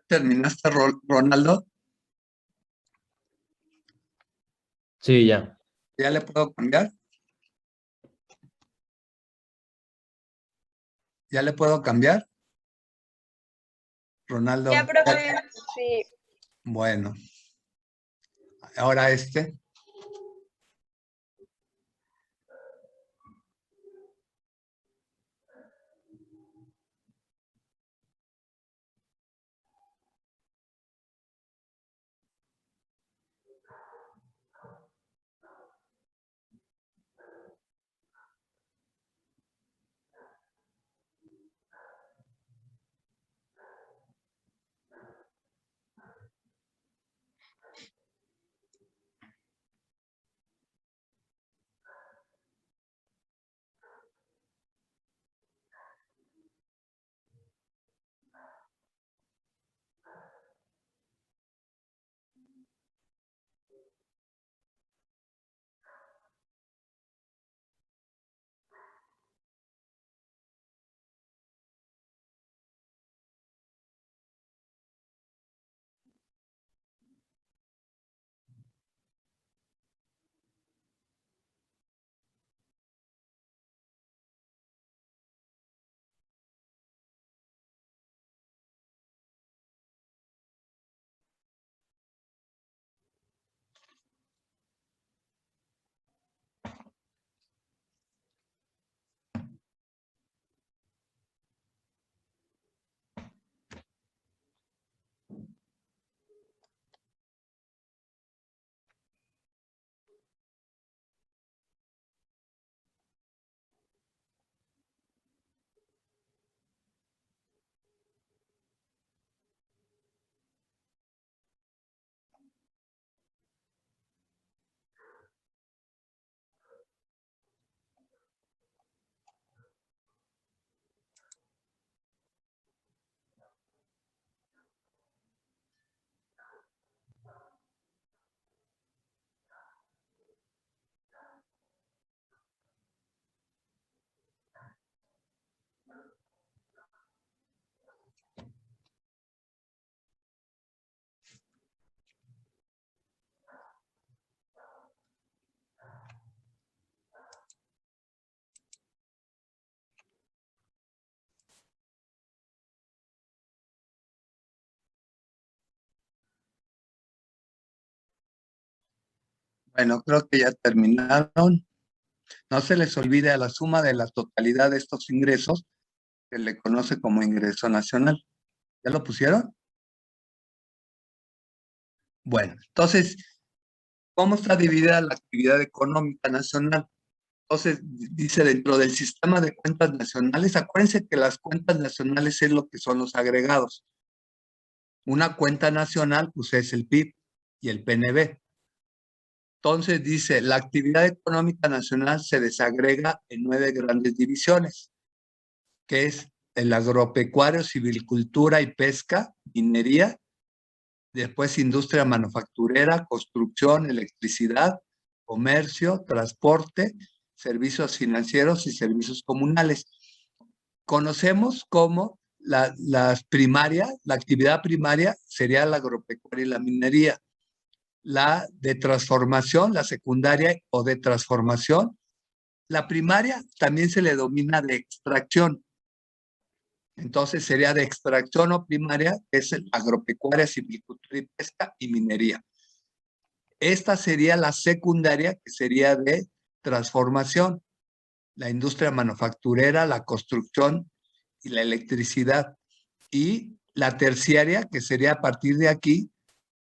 ¿Terminaste, Ronaldo? Sí, ya. ¿Ya le puedo cambiar? ¿Ya le puedo cambiar? Ronaldo. Ya, profe, sí. Bueno. Ahora este. Bueno, creo que ya terminaron. No se les olvide a la suma de la totalidad de estos ingresos, que le conoce como ingreso nacional. ¿Ya lo pusieron? Bueno, entonces, ¿cómo está dividida la actividad económica nacional? Entonces, dice dentro del sistema de cuentas nacionales, acuérdense que las cuentas nacionales es lo que son los agregados. Una cuenta nacional, pues es el PIB y el PNB. Entonces dice, la actividad económica nacional se desagrega en 9 grandes divisiones, que es el agropecuario, silvicultura y pesca, minería, después industria manufacturera, construcción, electricidad, comercio, transporte, servicios financieros y servicios comunales. Conocemos como las primarias, la actividad primaria sería la agropecuaria y la minería. La de transformación, la secundaria o de transformación. La primaria también se le domina de extracción. Entonces sería de extracción o primaria, que es el agropecuaria, silvicultura y pesca y minería. Esta sería la secundaria, que sería de transformación, la industria manufacturera, la construcción y la electricidad. Y la terciaria, que sería a partir de aquí,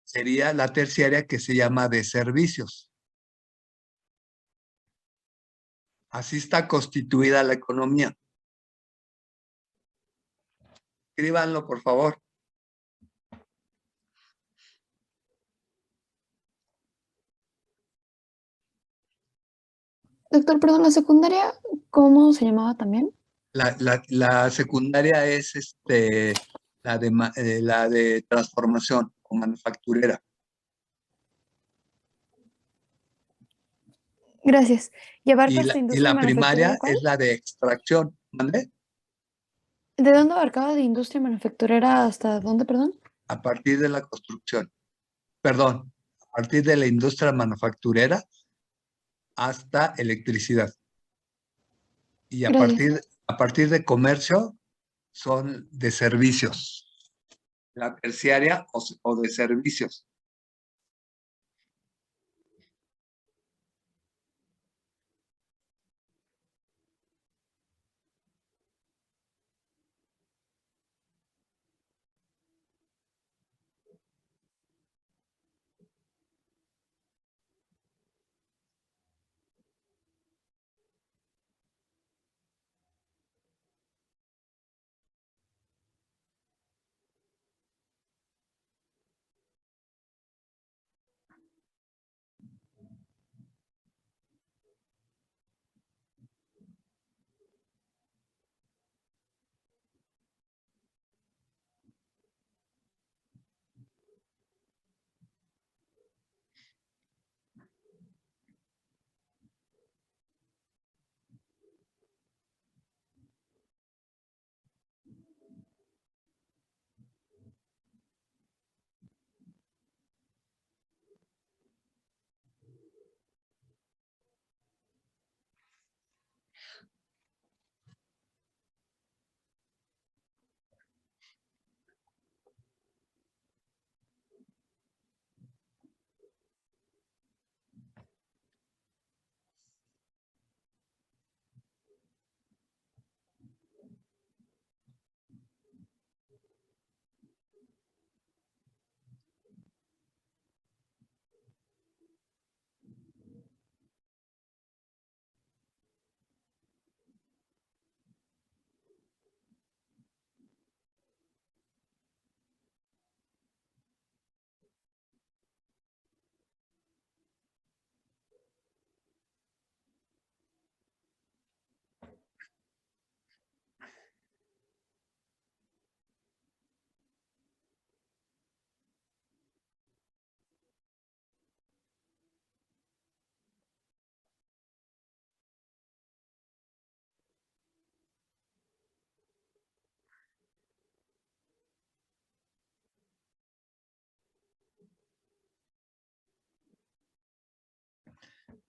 sería la terciaria que se llama de servicios. Así está constituida la economía. Escríbanlo, por favor. Doctor, perdón, la secundaria, ¿cómo se llamaba también? La secundaria es la de transformación o manufacturera. Gracias. ¿Y abarca Y esta y industria la manufacturera primaria cuál? es la de extracción. ¿Mande? ¿De dónde abarcaba de industria manufacturera hasta dónde, perdón? A partir de la construcción. Perdón, a partir de la industria manufacturera hasta electricidad. Y Gracias. a partir de comercio son de servicios. La terciaria o de servicios.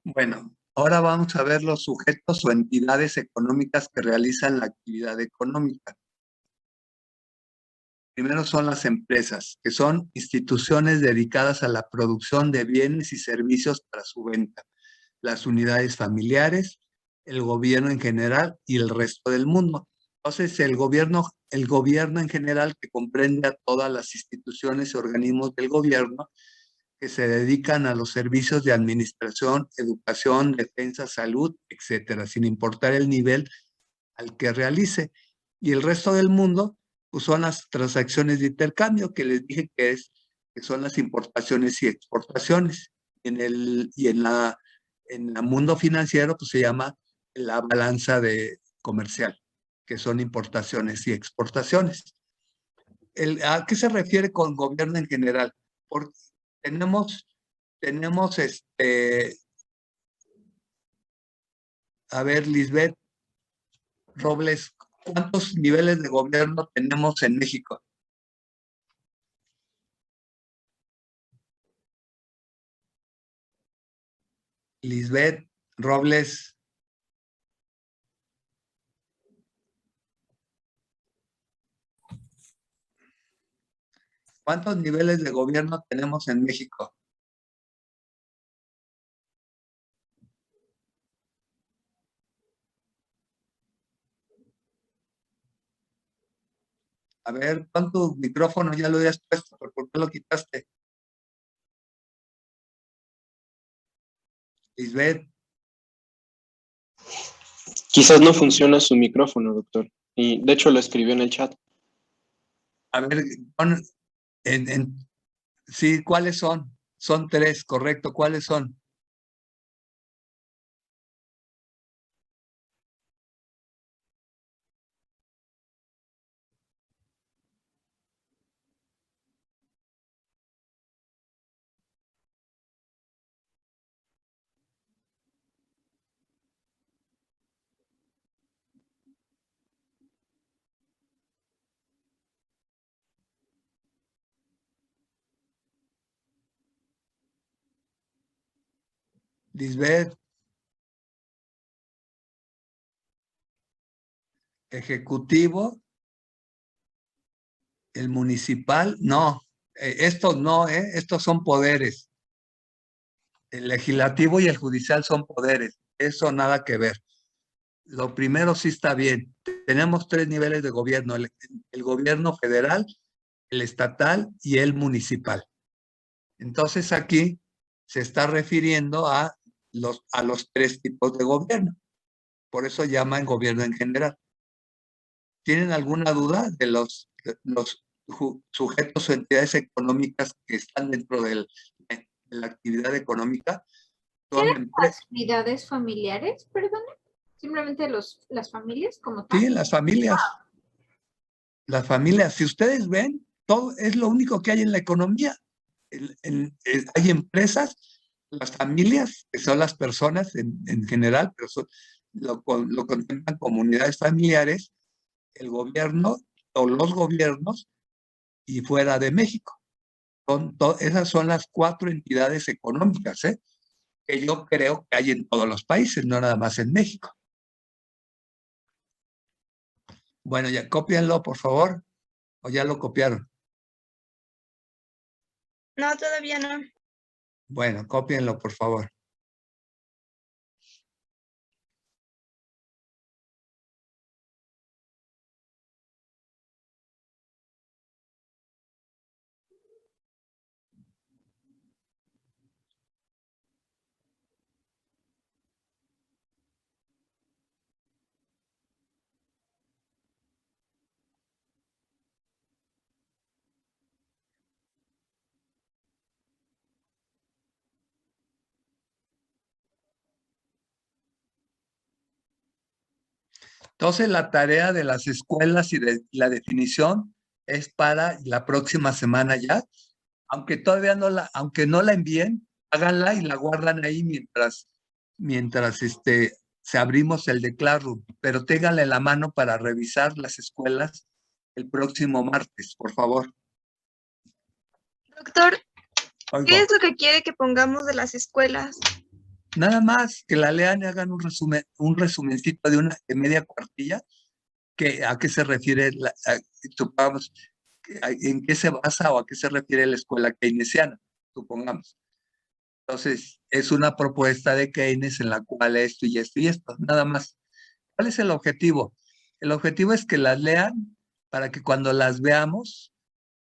Bueno, ahora vamos a ver los sujetos o entidades económicas que realizan la actividad económica. Primero son las empresas, que son instituciones dedicadas a la producción de bienes y servicios para su venta. Las unidades familiares, el gobierno en general y el resto del mundo. Entonces, el gobierno en general, que comprende a todas las instituciones y organismos del gobierno que se dedican a los servicios de administración, educación, defensa, salud, etcétera, sin importar el nivel al que realice. Y el resto del mundo, pues son las transacciones de intercambio que les dije que son las importaciones y exportaciones. En el mundo financiero, pues se llama la balanza comercial, que son importaciones y exportaciones. ¿A qué se refiere con gobierno en general? Porque tenemos, tenemos a ver, Lisbeth Robles, ¿cuántos niveles de gobierno tenemos en México? Lisbeth Robles, ¿cuántos niveles de gobierno tenemos en México? A ver, pon tu micrófono, ya lo habías puesto, ¿por qué lo quitaste? Lisbeth, Quizás no funciona su micrófono, doctor. Y de hecho lo escribió en el chat. A ver, sí, ¿cuáles son? Son 3, correcto. ¿Cuáles son? Lisbeth, ejecutivo, el municipal, no. Estos no, estos son poderes. El legislativo y el judicial son poderes. Eso nada que ver. Lo primero sí está bien. Tenemos 3 niveles de gobierno, el gobierno federal, el estatal y el municipal. Entonces aquí se está refiriendo a los 3 tipos de gobierno. Por eso llaman gobierno en general. ¿Tienen alguna duda de los sujetos o entidades económicas que están dentro de la actividad económica? Son Las unidades familiares, perdón. Simplemente las familias como tal. Sí, las familias. Las familias, si ustedes ven, todo es lo único que hay en la economía. Hay empresas, las familias, que son las personas en general, pero lo contemplan comunidades familiares, el gobierno o los gobiernos y fuera de México. Esas son las 4 entidades económicas, que yo creo que hay en todos los países, no nada más en México. Bueno, ya cópienlo, por favor, o ya lo copiaron. No, todavía no. Bueno, cópienlo, por favor. Entonces, la tarea de las escuelas y de la definición es para la próxima semana ya. Aunque todavía aunque no la envíen, háganla y la guardan ahí mientras se abrimos el de Classroom. Pero ténganla en la mano para revisar las escuelas el próximo martes, por favor. Doctor, Oigo. ¿qué es lo que quiere que pongamos de las escuelas? Nada más que la lean y hagan un resumencito de media cuartilla, a qué se refiere, supongamos, en qué se basa o a qué se refiere la escuela keynesiana, supongamos. Entonces, es una propuesta de Keynes en la cual esto y esto y esto, nada más. ¿Cuál es el objetivo? El objetivo es que las lean para que cuando las veamos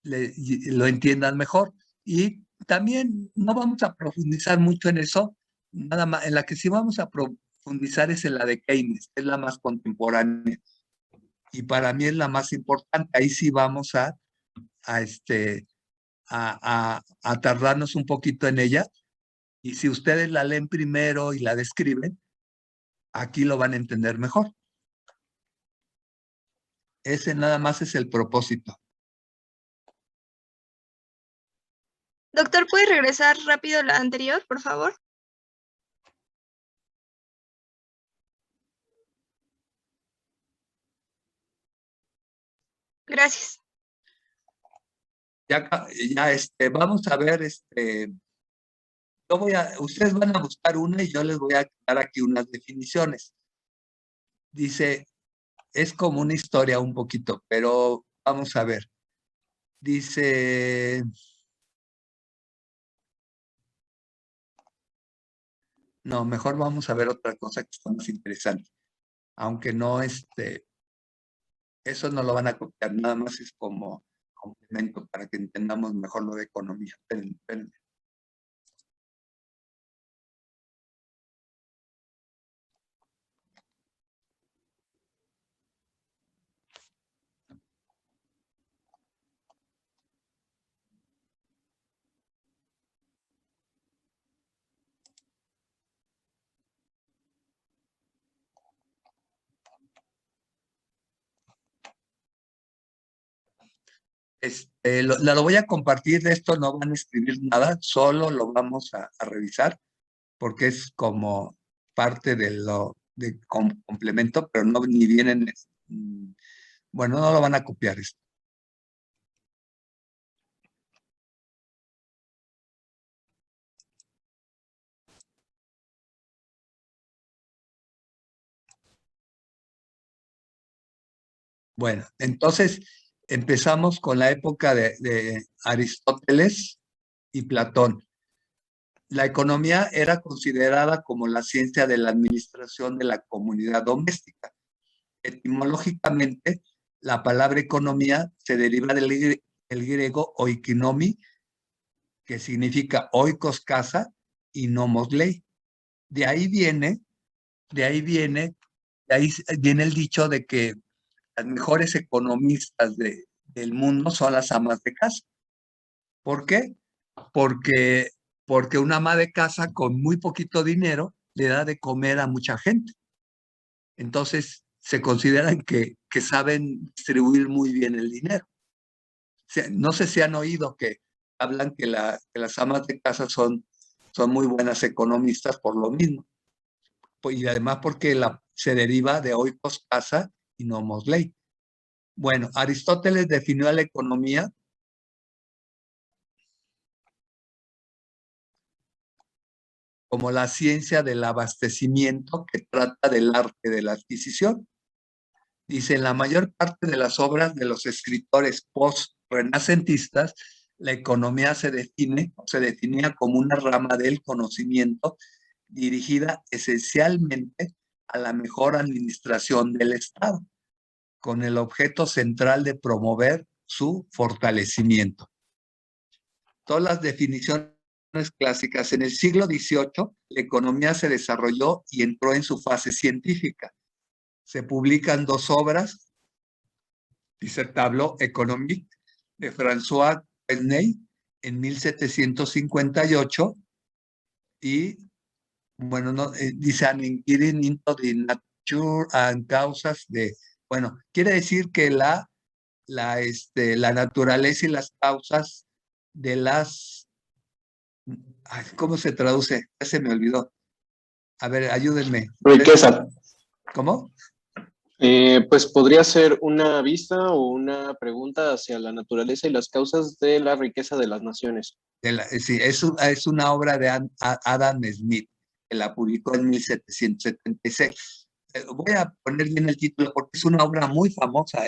lo entiendan mejor. Y también no vamos a profundizar mucho en eso, nada más. En la que sí vamos a profundizar es en la de Keynes, que es la más contemporánea. Y para mí es la más importante. Ahí sí vamos a tardarnos un poquito en ella. Y si ustedes la leen primero y la describen, aquí lo van a entender mejor. Ese nada más es el propósito. Doctor, ¿puede regresar rápido la anterior, por favor? Gracias. Ya, vamos a ver, ustedes van a buscar una y yo les voy a dar aquí unas definiciones. Dice, es como una historia un poquito, pero vamos a ver. Dice, no, mejor vamos a ver otra cosa que está más interesante. Aunque no, eso no lo van a copiar, nada más es como complemento para que entendamos mejor lo de economía. Espérenme. Lo voy a compartir, de esto no van a escribir nada, solo lo vamos a revisar, porque es como parte de complemento, pero no ni vienen, bueno, no lo van a copiar esto. Bueno, entonces empezamos con la época de Aristóteles y Platón. La economía era considerada como la ciencia de la administración de la comunidad doméstica. Etimológicamente, la palabra economía se deriva del griego oikonomi, que significa oikos casa y nomos ley. De ahí viene el dicho de que las mejores economistas del mundo son las amas de casa. ¿Por qué? Porque una ama de casa con muy poquito dinero le da de comer a mucha gente. Entonces, se consideran que saben distribuir muy bien el dinero. No sé si han oído que hablan que las amas de casa son muy buenas economistas por lo mismo. Y además porque se deriva de oikos casa y nomos ley. Bueno, Aristóteles definió a la economía como la ciencia del abastecimiento que trata del arte de la adquisición. Dice, en la mayor parte de las obras de los escritores post-renacentistas, la economía se definía como una rama del conocimiento dirigida esencialmente a la mejor administración del Estado, con el objeto central de promover su fortalecimiento. Todas las definiciones clásicas. En el siglo XVIII, la economía se desarrolló y entró en su fase científica. Se publican 2 obras, dice Tableau économique de François Quesnay en 1758 y, bueno, no, dice An Inquiry into the Nature and Causas de, bueno, quiere decir que la naturaleza y las causas de las, ¿cómo se traduce? Ya se me olvidó. A ver, ayúdenme. Riqueza. ¿Cómo? Pues podría ser una vista o una pregunta hacia la naturaleza y las causas de la riqueza de las naciones. Sí, es una obra de Adam Smith, que la publicó en 1776. Voy a poner bien el título porque es una obra muy famosa,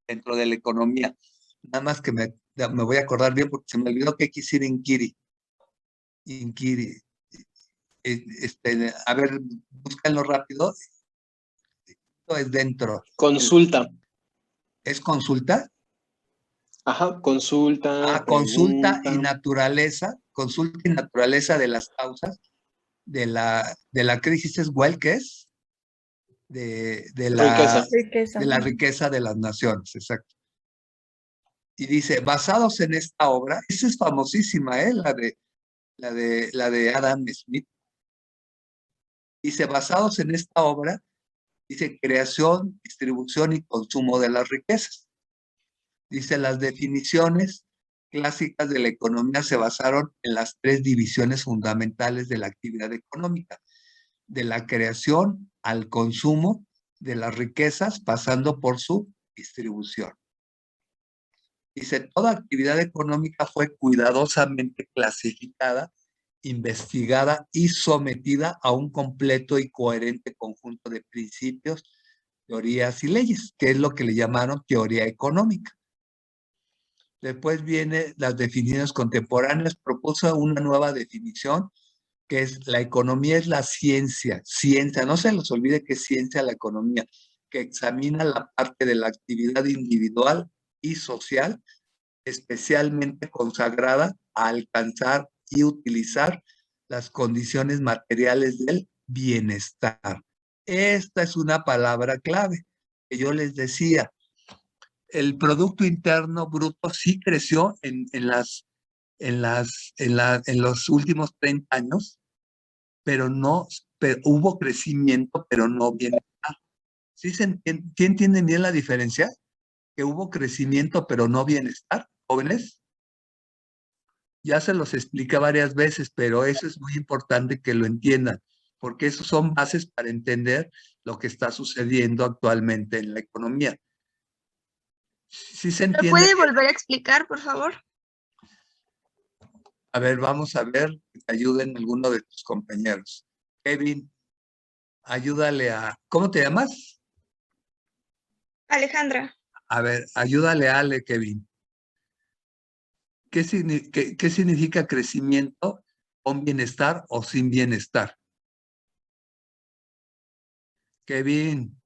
dentro de la economía. Nada más que me voy a acordar bien porque se me olvidó que quisiera Inquiry. Inquiry. A ver, búscanlo rápido. Esto es dentro. Consulta. ¿Es consulta? Ajá, consulta, Consulta pregunta. y naturaleza de las causas de la crisis es Welkes, de la riqueza de las naciones, exacto. Y dice, basados en esta obra, esa es famosísima, la de Adam Smith. Dice, basados en esta obra, dice, creación, distribución y consumo de las riquezas. Dice, las definiciones clásicas de la economía se basaron en las 3 divisiones fundamentales de la actividad económica, de la creación al consumo de las riquezas, pasando por su distribución. Dice, toda actividad económica fue cuidadosamente clasificada, investigada y sometida a un completo y coherente conjunto de principios, teorías y leyes, que es lo que le llamaron teoría económica. Después viene las definiciones contemporáneas, propuso una nueva definición, que es la economía es la ciencia, no se les olvide que es ciencia la economía, que examina la parte de la actividad individual y social, especialmente consagrada a alcanzar y utilizar las condiciones materiales del bienestar. Esta es una palabra clave que yo les decía. El Producto Interno Bruto sí creció en los últimos 30 años, pero hubo crecimiento, pero no bienestar. ¿Sí entienden bien la diferencia? que hubo crecimiento pero no bienestar, jóvenes? Ya se los expliqué varias veces, pero eso es muy importante que lo entiendan, porque esos son bases para entender lo que está sucediendo actualmente en la economía. ¿Sí se ¿Lo entiende? puede volver a explicar, por favor? A ver, vamos a ver que te ayuden alguno de tus compañeros. Kevin, ayúdale a... ¿Cómo te llamas? Alejandra. A ver, ayúdale a Ale, Kevin. ¿Qué significa crecimiento con bienestar o sin bienestar? Kevin,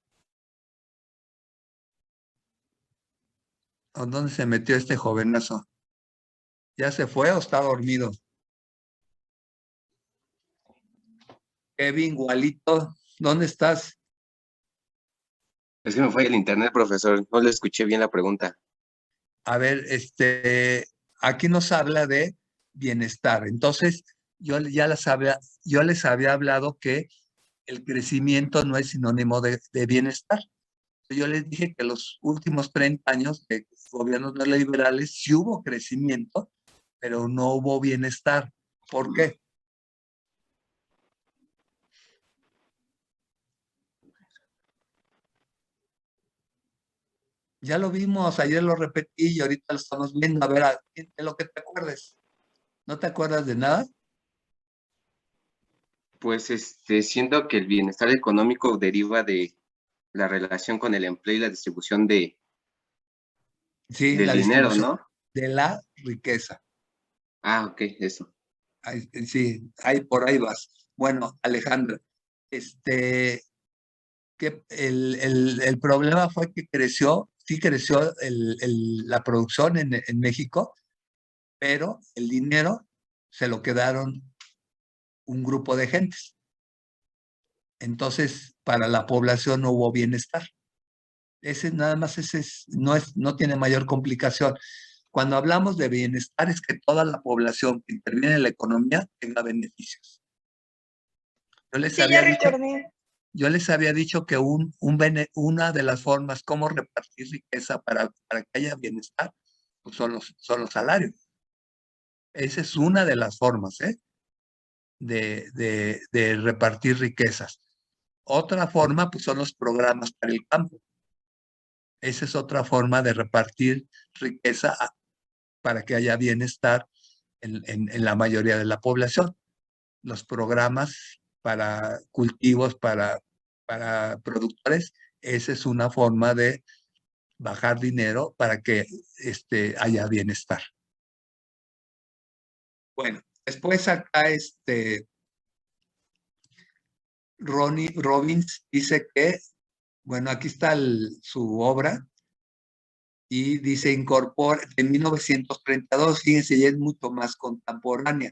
¿a dónde se metió este jovenazo? ¿Ya se fue o está dormido? Kevin, Gualito, ¿dónde estás? Es que me fue el internet, profesor. No le escuché bien la pregunta. A ver, aquí nos habla de bienestar. Entonces, yo les había hablado que el crecimiento no es sinónimo de bienestar. Yo les dije que los últimos 30 años de gobiernos neoliberales sí hubo crecimiento, pero no hubo bienestar. ¿Por qué? Ya lo vimos, ayer lo repetí y ahorita lo estamos viendo. A ver, de lo que te acuerdes. ¿No te acuerdas de nada? Pues siento que el bienestar económico deriva de la relación con el empleo y la distribución Sí, del la dinero, distribución ¿no? de la riqueza. Ah, ok, eso. Sí, ahí por ahí vas. Bueno, Alejandra, que el problema fue que sí creció la producción en México, pero el dinero se lo quedaron un grupo de gentes. Entonces, para la población no hubo bienestar. Nada más no tiene mayor complicación. Cuando hablamos de bienestar es que toda la población que interviene en la economía tenga beneficios. Yo les Sí, había ya dicho, recordé. yo les había dicho que una de las formas como repartir riqueza para que haya bienestar pues son los salarios. Esa es una de las formas de repartir riquezas. Otra forma pues son los programas para el campo. Esa es otra forma de repartir riqueza para que haya bienestar en la mayoría de la población. Los programas para cultivos, para productores, esa es una forma de bajar dinero para que haya bienestar. Bueno, después acá Ronnie Robbins dice que, bueno, aquí está su obra y dice incorpora en 1932, fíjense, ya es mucho más contemporánea,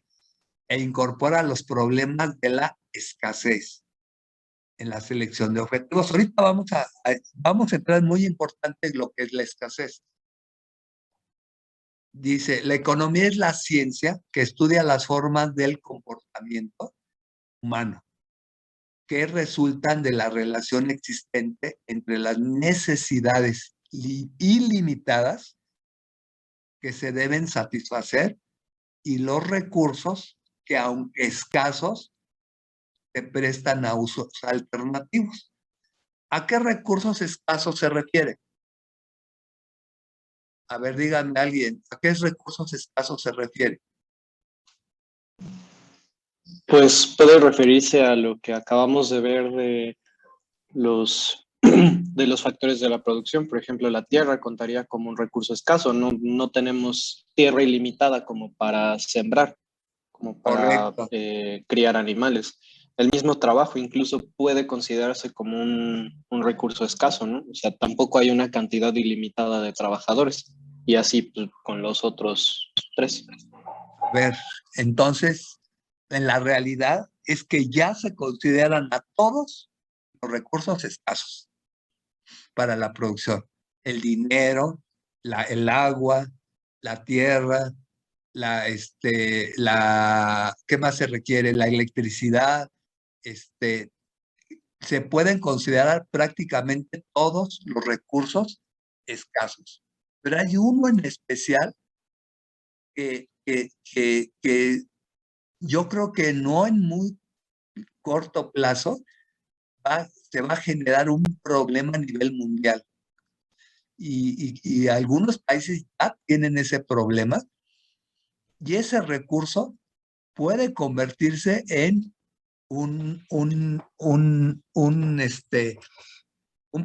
e incorpora los problemas de la escasez en la selección de objetivos. Ahorita vamos a entrar muy importante en lo que es la escasez. Dice, la economía es la ciencia que estudia las formas del comportamiento humano que resultan de la relación existente entre las necesidades ilimitadas que se deben satisfacer y los recursos que, aunque escasos, se prestan a usos alternativos. ¿A qué recursos escasos se refiere? A ver, díganme alguien, ¿a qué recursos escasos se refiere? Pues puede referirse a lo que acabamos de ver de de los factores de la producción. Por ejemplo, la tierra contaría como un recurso escaso. No tenemos tierra ilimitada como para sembrar, como para Correcto. criar animales. El mismo trabajo incluso puede considerarse como un recurso escaso, ¿no? O sea, tampoco hay una cantidad ilimitada de trabajadores. Y así pues, con los otros tres. A ver, entonces, en la realidad es que ya se consideran a todos los recursos escasos para la producción. El dinero, el agua, la tierra, ¿qué más se requiere? La electricidad, se pueden considerar prácticamente todos los recursos escasos. Pero hay uno en especial que yo creo que no en muy corto plazo se va a generar un problema a nivel mundial. Y algunos países ya tienen ese problema, y ese recurso puede convertirse en un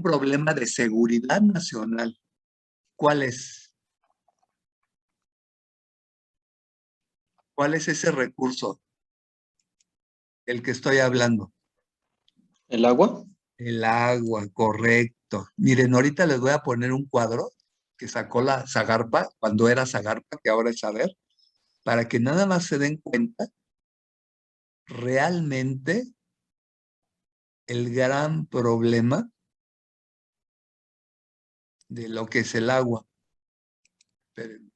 problema de seguridad nacional. ¿Cuál es? ¿Cuál es ese recurso del que estoy hablando? ¿El agua? El agua, correcto. Miren, ahorita les voy a poner un cuadro que sacó la Zagarpa, cuando era Zagarpa, que ahora es Saber, para que nada más se den cuenta realmente el gran problema de lo que es el agua. Espérenme.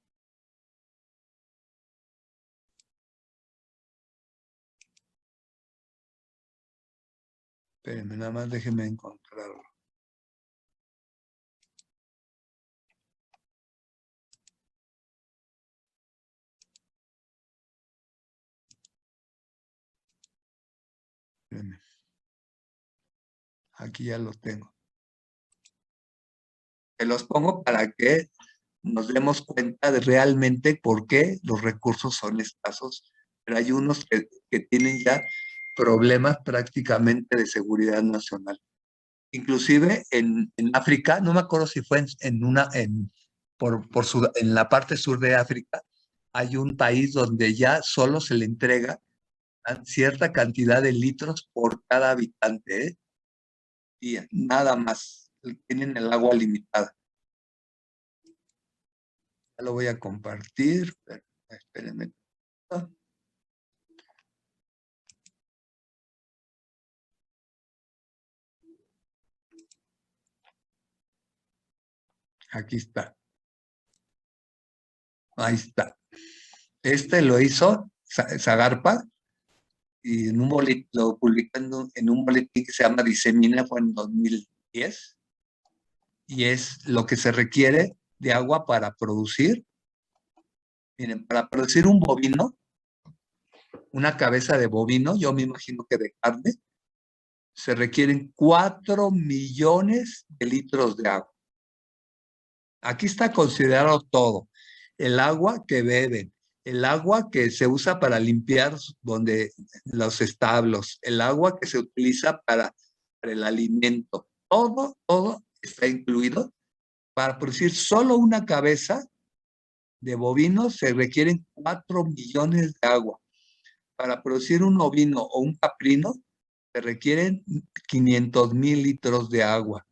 Espérenme, nada más déjenme encontrarlo. Espérenme. Aquí ya lo tengo. Se los pongo para que nos demos cuenta de realmente por qué los recursos son escasos, pero hay unos que tienen ya problemas prácticamente de seguridad nacional. Inclusive en África, no me acuerdo si fue en la parte sur de África, hay un país donde ya solo se le entrega cierta cantidad de litros por cada habitante, ¿eh? Y nada más, tienen el agua limitada. Ya lo voy a compartir, pero espérenme. Aquí está. Ahí está. Este lo hizo Zagarpa y en un boletín, lo publicó en un boletín que se llama Disemina, fue en 2010, y es lo que se requiere de agua para producir. Miren, para producir un bovino, una cabeza de bovino, yo me imagino que de carne, se requieren 4 millones de litros de agua. Aquí está considerado todo. El agua que beben, el agua que se usa para limpiar los establos, el agua que se utiliza para el alimento. Todo está incluido. Para producir solo una cabeza de bovino se requieren 4 millones de agua. Para producir un ovino o un caprino se requieren 500,000 litros de agua.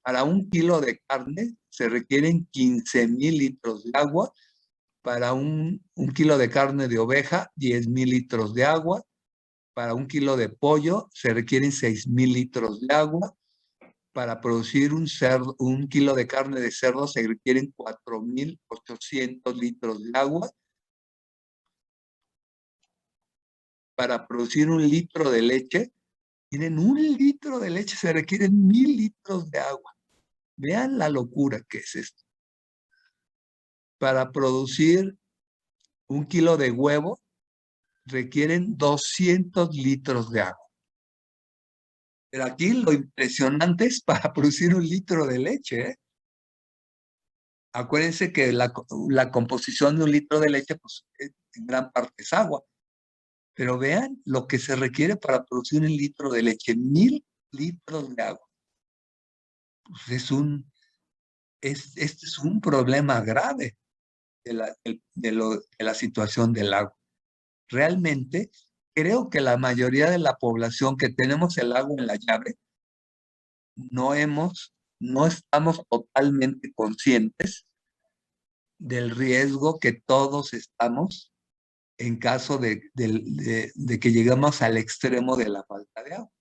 Para 1 kilo de carne se requieren 15,000 litros de agua. Para un kilo de carne de oveja, 10,000 litros de agua. Para 1 kilo de pollo se requieren 6,000 litros de agua. Para producir un kilo de carne de cerdo se requieren 4,800 litros de agua. Para producir 1 litro de leche, tienen 1 litro de leche, se requieren 1,000 litros de agua. Vean la locura que es esto. Para producir 1 kilo de huevo, requieren 200 litros de agua. Pero aquí lo impresionante es para producir 1 litro de leche, ¿eh? Acuérdense que la composición de 1 litro de leche, pues, en gran parte es agua. Pero vean lo que se requiere para producir 1 litro de leche, 1,000 litros de agua. Pues este es un problema grave de la situación del agua. Realmente, creo que la mayoría de la población que tenemos el agua en la llave, no estamos totalmente conscientes del riesgo que todos estamos en caso de que lleguemos al extremo de la falta de agua.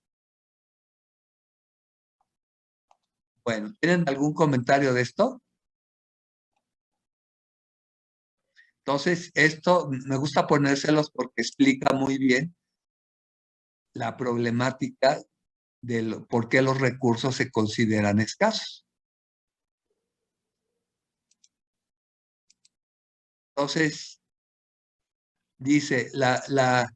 Bueno, ¿tienen algún comentario de esto? Entonces, esto me gusta ponérselos porque explica muy bien la problemática de por qué los recursos se consideran escasos. Entonces, dice, la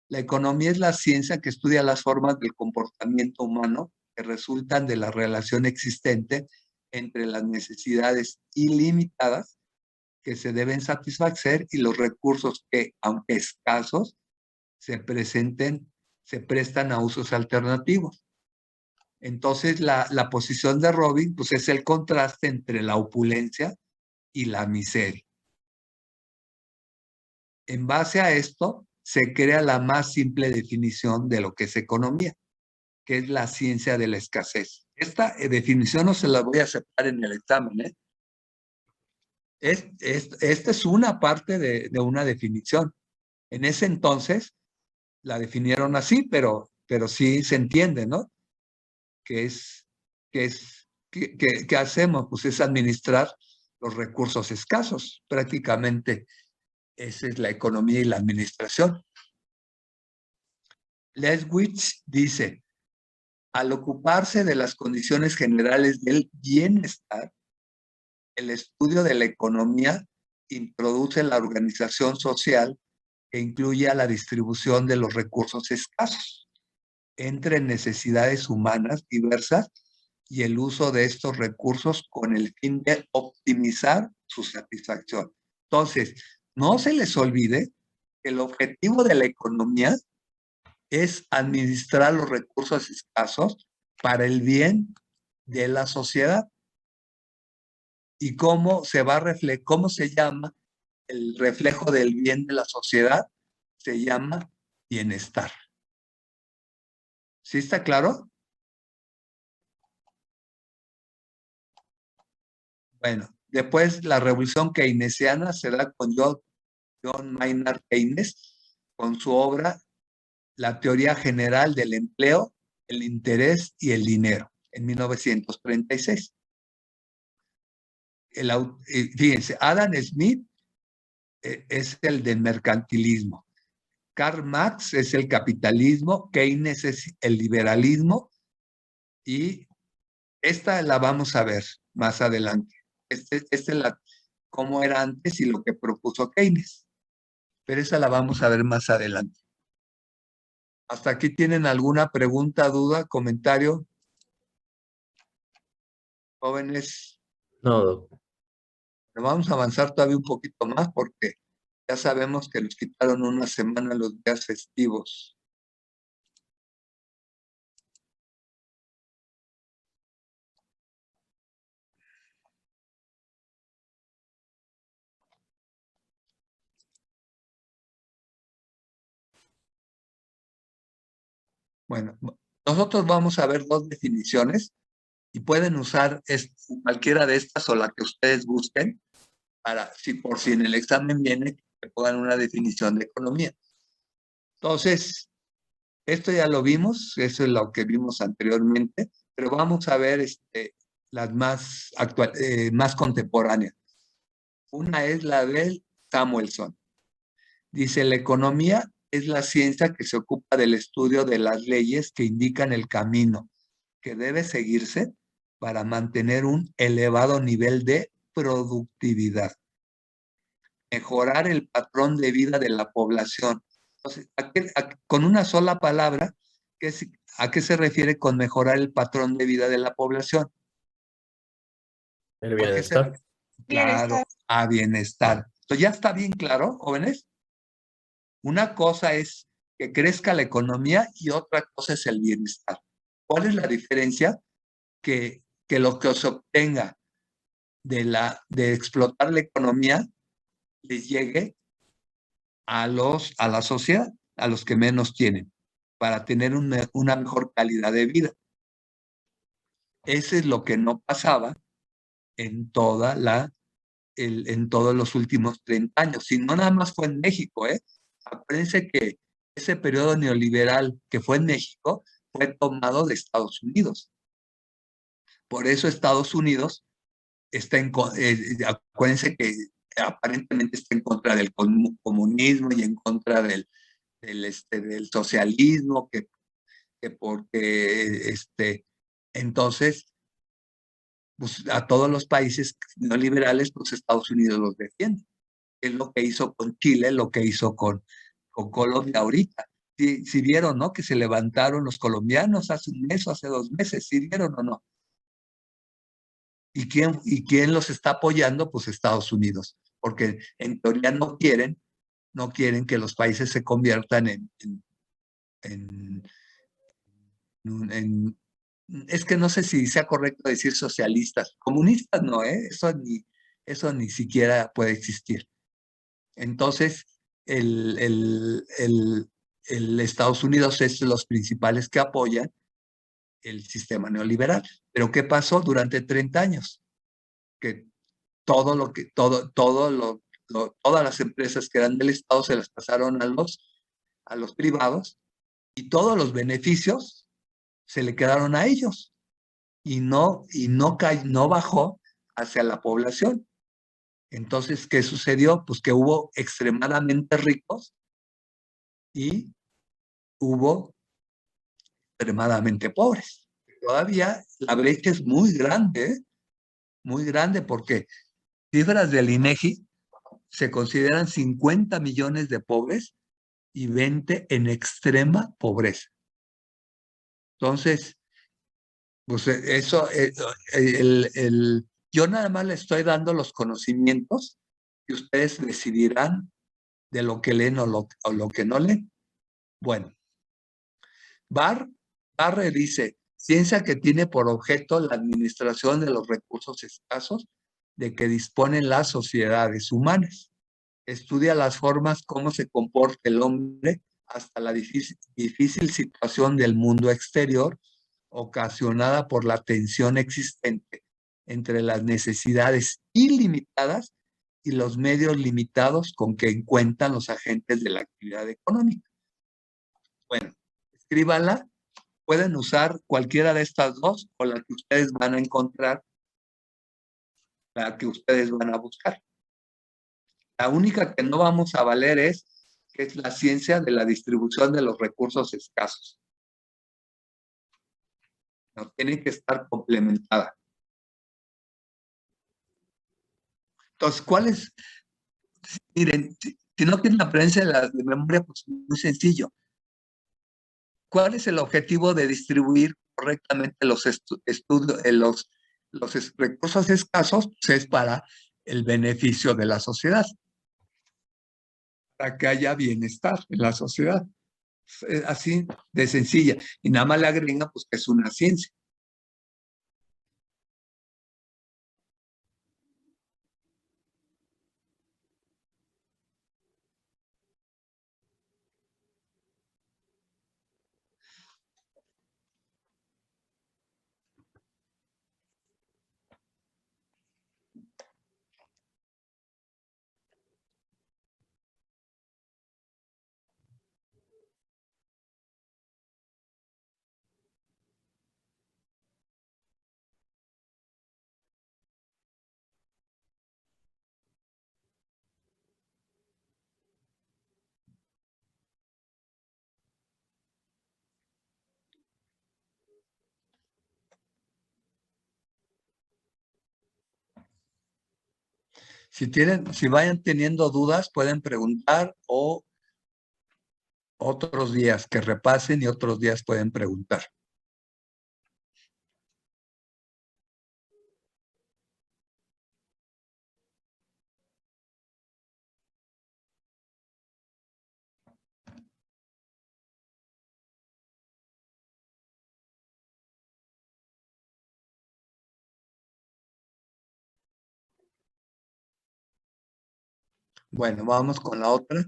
economía es la ciencia que estudia las formas del comportamiento humano que resultan de la relación existente entre las necesidades ilimitadas que se deben satisfacer y los recursos que, aunque escasos, se prestan a usos alternativos. Entonces, la posición de Robin, pues, es el contraste entre la opulencia y la miseria. En base a esto, se crea la más simple definición de lo que es economía, que es la ciencia de la escasez. Esta definición no se la voy a aceptar en el examen, ¿eh? Esta es una parte de una definición. En ese entonces la definieron así, pero sí se entiende, ¿no? ¿Qué hacemos? Pues es administrar los recursos escasos. Prácticamente esa es la economía y la administración. Leswitz dice, al ocuparse de las condiciones generales del bienestar, el estudio de la economía introduce la organización social que incluye a la distribución de los recursos escasos entre necesidades humanas diversas y el uso de estos recursos con el fin de optimizar su satisfacción. Entonces, no se les olvide que el objetivo de la economía es administrar los recursos escasos para el bien de la sociedad. ¿Y cómo se llama el reflejo del bien de la sociedad? Se llama bienestar. ¿Sí está claro? Bueno, después la revolución keynesiana se da con John Maynard Keynes, con su obra La teoría general del empleo, el interés y el dinero, en 1936. Fíjense, Adam Smith es el del mercantilismo. Karl Marx es el capitalismo, Keynes es el liberalismo, y esta la vamos a ver más adelante. Esta es cómo era antes y lo que propuso Keynes. Pero esa la vamos a ver más adelante. ¿Hasta aquí tienen alguna pregunta, duda, comentario? Jóvenes, No, doc. vamos a avanzar todavía un poquito más porque ya sabemos que nos quitaron una semana los días festivos. Bueno, nosotros vamos a ver dos definiciones y pueden usar cualquiera de estas o la que ustedes busquen para, si en el examen viene, que pongan una definición de economía. Entonces, esto ya lo vimos, eso es lo que vimos anteriormente, pero vamos a ver las más contemporáneas. Una es la de Samuelson. Dice, la economía es la ciencia que se ocupa del estudio de las leyes que indican el camino que debe seguirse para mantener un elevado nivel de productividad, mejorar el patrón de vida de la población. Entonces, con una sola palabra, ¿a qué se refiere con mejorar el patrón de vida de la población? El bienestar. Claro, a bienestar. Entonces, ¿ya está bien claro, jóvenes? Una cosa es que crezca la economía y otra cosa es el bienestar. ¿Cuál es la diferencia? Que lo que se obtenga de explotar la economía les llegue a la sociedad, a los que menos tienen, para tener una mejor calidad de vida. Eso es lo que no pasaba en todos los últimos 30 años. Y no nada más fue en México, ¿eh? Acuérdense que ese periodo neoliberal que fue en México fue tomado de Estados Unidos. Por eso Estados Unidos acuérdense que aparentemente está en contra del comunismo y en contra del socialismo, porque entonces pues, a todos los países neoliberales, pues Estados Unidos los defiende. es lo que hizo con Chile, lo que hizo con Colombia ahorita. Si vieron, ¿no? Que se levantaron los colombianos hace un mes o hace 2 meses, ¿sí vieron o no? ¿Y quién los está apoyando? Pues Estados Unidos, porque en teoría no quieren que los países se conviertan en, en- es que no sé si sea correcto decir socialistas, comunistas no, ¿eh? Eso ni siquiera puede existir. Entonces, el Estados Unidos es de los principales que apoyan el sistema neoliberal. Pero ¿qué pasó durante 30 años? Que todas las empresas que eran del Estado se las pasaron a los privados y todos los beneficios se le quedaron a ellos no bajó hacia la población. Entonces, ¿qué sucedió? Pues que hubo extremadamente ricos y hubo extremadamente pobres. Todavía la brecha es muy grande, porque cifras del INEGI se consideran 50 millones de pobres y 20 en extrema pobreza. Entonces, pues yo nada más le estoy dando los conocimientos y ustedes decidirán de lo que leen o lo que no leen. Bueno, Barre dice, ciencia que tiene por objeto la administración de los recursos escasos de que disponen las sociedades humanas. Estudia las formas cómo se comporta el hombre hasta la difícil situación del mundo exterior ocasionada por la tensión existente entre las necesidades ilimitadas y los medios limitados con que cuentan los agentes de la actividad económica. Bueno, escríbanla. Pueden usar cualquiera de estas dos o la que ustedes van a encontrar, la que ustedes van a buscar. La única que no vamos a valer es la ciencia de la distribución de los recursos escasos. No, tiene que estar complementada. Entonces, ¿cuáles? Miren, si no tienen la presencia de memoria, pues muy sencillo. ¿Cuál es el objetivo de distribuir correctamente los estudios, los recursos escasos? Pues es para el beneficio de la sociedad, para que haya bienestar en la sociedad. Es así de sencilla. Y nada más le agrega, pues, que es una ciencia. Si vayan teniendo dudas, pueden preguntar o otros días que repasen y otros días pueden preguntar. Bueno, vamos con la otra.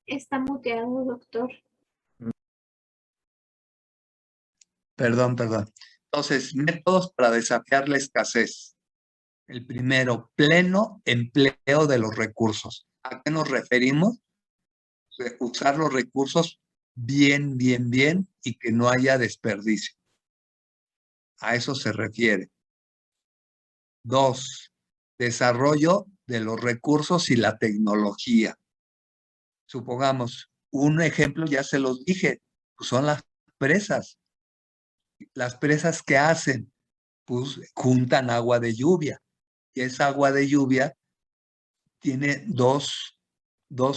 Está muteado, doctor. Perdón. Entonces, métodos para desafiar la escasez. El primero, pleno empleo de los recursos. ¿A qué nos referimos? Usar los recursos bien y que no haya desperdicio. A eso se refiere. 2, desarrollo de los recursos y la tecnología. Supongamos, un ejemplo ya se los dije, pues son las presas. Las presas que hacen, pues juntan agua de lluvia. Y esa agua de lluvia tiene dos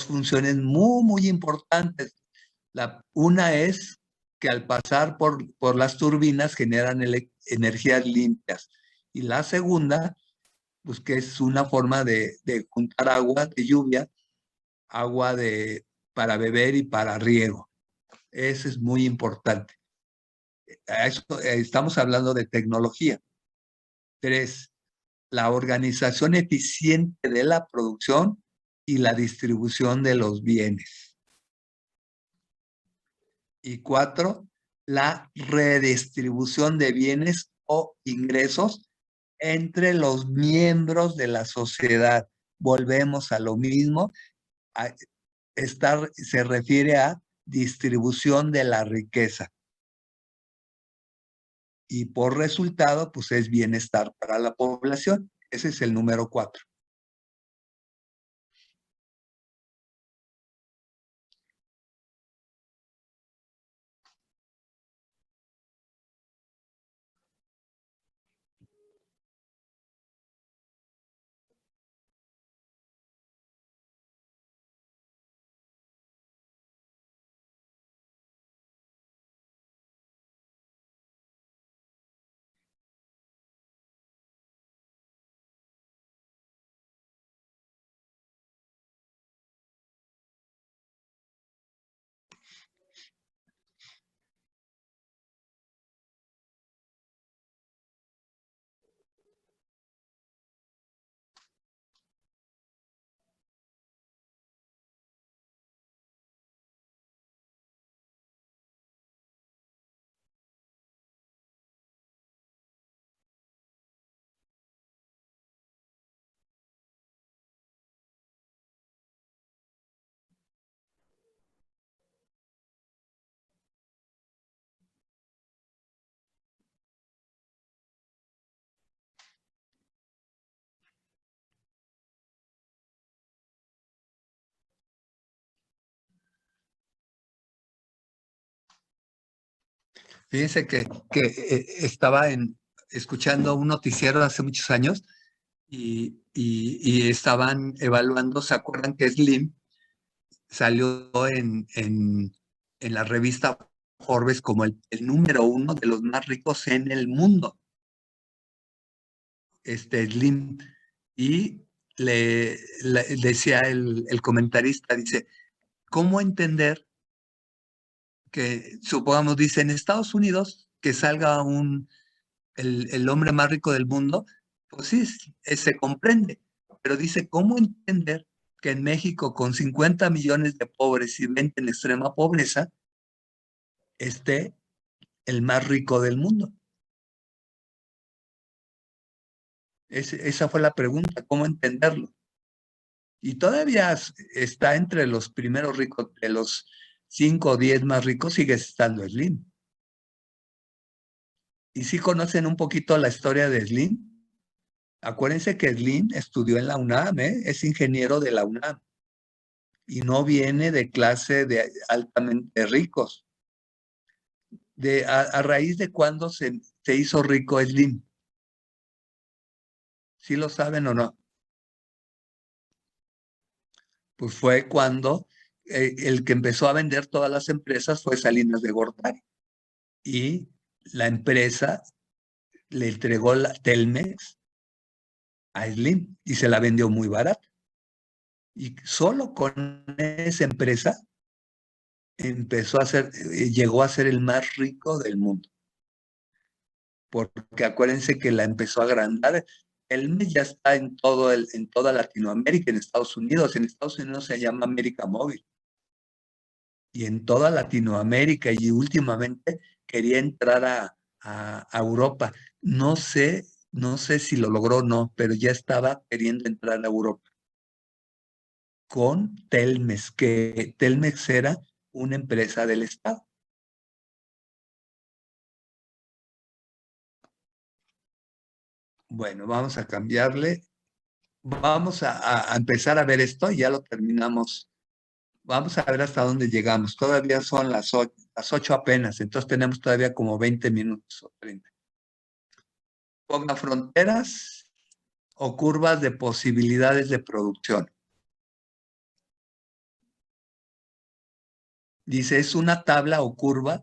funciones muy importantes. Una es que al pasar por las turbinas generan energías limpias. Y la segunda, pues que es una forma de juntar agua de lluvia, agua para beber y para riego. Eso es muy importante. Estamos hablando de tecnología. 3, la organización eficiente de la producción y la distribución de los bienes. Y 4, la redistribución de bienes o ingresos entre los miembros de la sociedad. Volvemos a lo mismo. Se refiere a distribución de la riqueza. Y por resultado, pues es bienestar para la población. Ese es el número 4. Fíjense que estaba escuchando un noticiero hace muchos años y estaban evaluando, ¿se acuerdan que Slim salió en la revista Forbes como el número 1 de los más ricos en el mundo? Slim. Y decía el comentarista, dice, ¿cómo entender que, supongamos, dice, en Estados Unidos, que salga el hombre más rico del mundo? Pues sí, se comprende, pero dice, ¿cómo entender que en México, con 50 millones de pobres y 20 en extrema pobreza, esté el más rico del mundo? Esa fue la pregunta, ¿cómo entenderlo? Y todavía está entre los primeros ricos, de los 5 o 10 más ricos, sigue estando Slim. ¿Y si conocen un poquito la historia de Slim? Acuérdense que Slim estudió en la UNAM, es ingeniero de la UNAM. Y no viene de clase de altamente ricos. ¿A raíz de cuándo se hizo rico Slim? ¿Sí lo saben o no? Pues fue cuando el que empezó a vender todas las empresas fue Salinas de Gortari. Y la empresa le entregó la Telmex a Slim y se la vendió muy barata. Y solo con esa empresa llegó a ser el más rico del mundo. Porque acuérdense que la empezó a agrandar. Telmex ya está en toda Latinoamérica, en Estados Unidos. En Estados Unidos se llama América Móvil. y en toda Latinoamérica y últimamente quería entrar a Europa. No sé si lo logró o no, pero ya estaba queriendo entrar a Europa con Telmex, que Telmex era una empresa del Estado. Bueno, vamos a cambiarle. Vamos a empezar a ver esto y ya lo terminamos. Vamos a ver hasta dónde llegamos. Todavía son las 8 apenas, entonces tenemos todavía como 20 minutos o 30. Ponga fronteras o curvas de posibilidades de producción. Dice, es una tabla o curva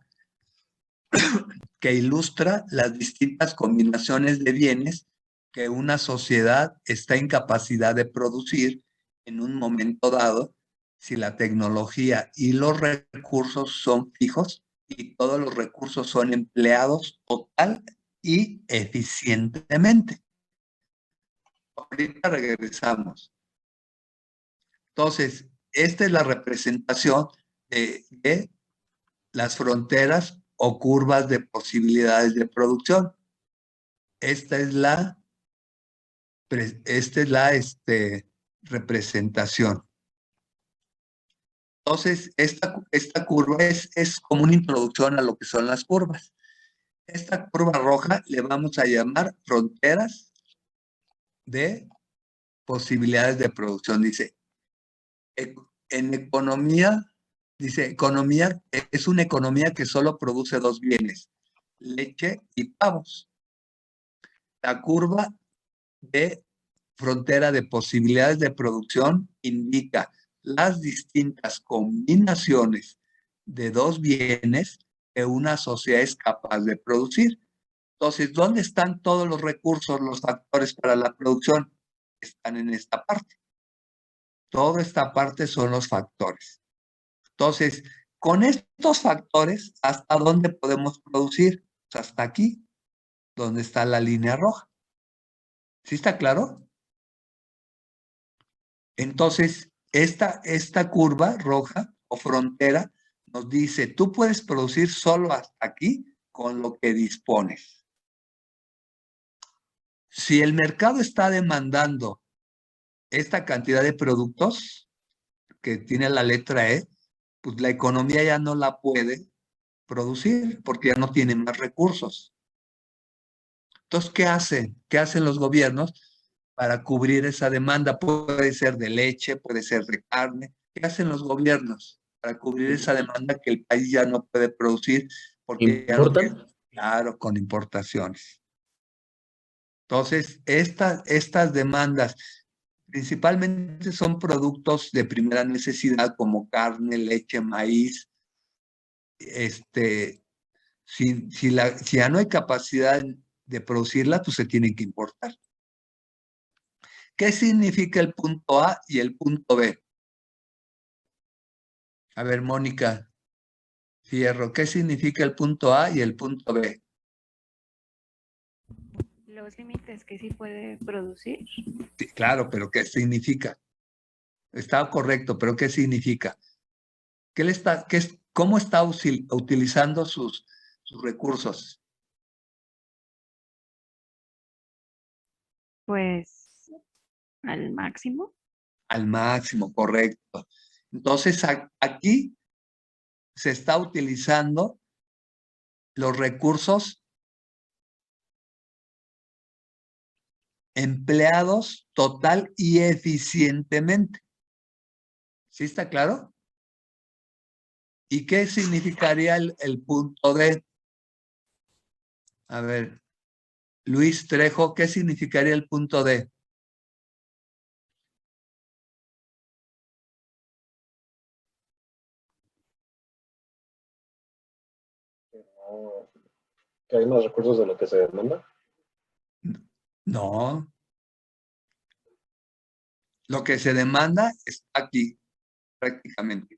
que ilustra las distintas combinaciones de bienes que una sociedad está en capacidad de producir en un momento dado si la tecnología y los recursos son fijos y todos los recursos son empleados total y eficientemente. Ahorita regresamos. Entonces, esta es la representación de las fronteras o curvas de posibilidades de producción. Esta es la representación. Entonces, esta curva es como una introducción a lo que son las curvas. Esta curva roja le vamos a llamar fronteras de posibilidades de producción. Dice, en economía, dice, economía es una economía que solo produce dos bienes, leche y pavos. La curva de frontera de posibilidades de producción indica las distintas combinaciones de dos bienes que una sociedad es capaz de producir. Entonces, ¿dónde están todos los recursos, los factores para la producción? Están en esta parte. Toda esta parte son los factores. Entonces, con estos factores, ¿hasta dónde podemos producir? Pues hasta aquí, donde está la línea roja. ¿Sí está claro? Entonces, esta curva roja o frontera nos dice, tú puedes producir solo hasta aquí con lo que dispones. Si el mercado está demandando esta cantidad de productos que tiene la letra E, pues la economía ya no la puede producir porque ya no tiene más recursos. Entonces, ¿qué hacen? ¿Qué hacen los gobiernos para cubrir esa demanda? Puede ser de leche, puede ser de carne. ¿Qué hacen los gobiernos para cubrir esa demanda que el país ya no puede producir? Porque ya no tiene, ¿Importan? claro, con importaciones. Entonces, estas demandas principalmente son productos de primera necesidad como carne, leche, maíz. Si ya no hay capacidad de producirla, pues se tienen que importar. ¿Qué significa el punto A y el punto B? A ver, Mónica Fierro, ¿qué significa el punto A y el punto B? Los límites que sí puede producir. Sí, claro, pero ¿qué significa? Está correcto, pero ¿qué significa? ¿Cómo está utilizando sus recursos? Pues al máximo. Al máximo, correcto. Entonces, aquí se está utilizando los recursos empleados total y eficientemente. ¿Sí está claro? ¿Y qué significaría el punto D? A ver, Luis Trejo, ¿qué significaría el punto D? Que hay más recursos de lo que se demanda. No. Lo que se demanda está aquí, prácticamente.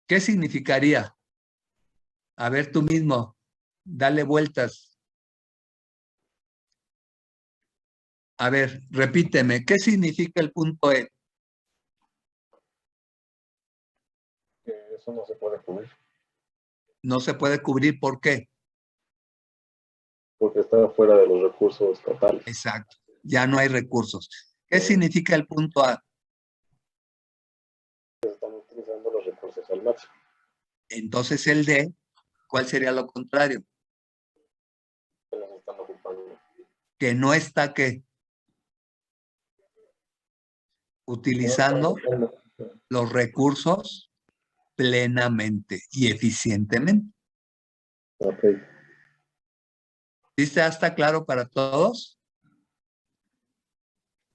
¿Qué significaría? A ver tú mismo, dale vueltas. A ver, repíteme, ¿qué significa el punto E? Que Eso no se puede cubrir No se puede cubrir, ¿por qué? porque está fuera de los recursos totales. Exacto, ya no hay recursos. ¿Qué Sí. significa el punto A? Se están utilizando los recursos al máximo. Entonces el D, ¿cuál sería lo contrario? Se los están ocupando. Que no está ¿qué? Utilizando los recursos plenamente y eficientemente. Ok. ¿Sí está claro para todos?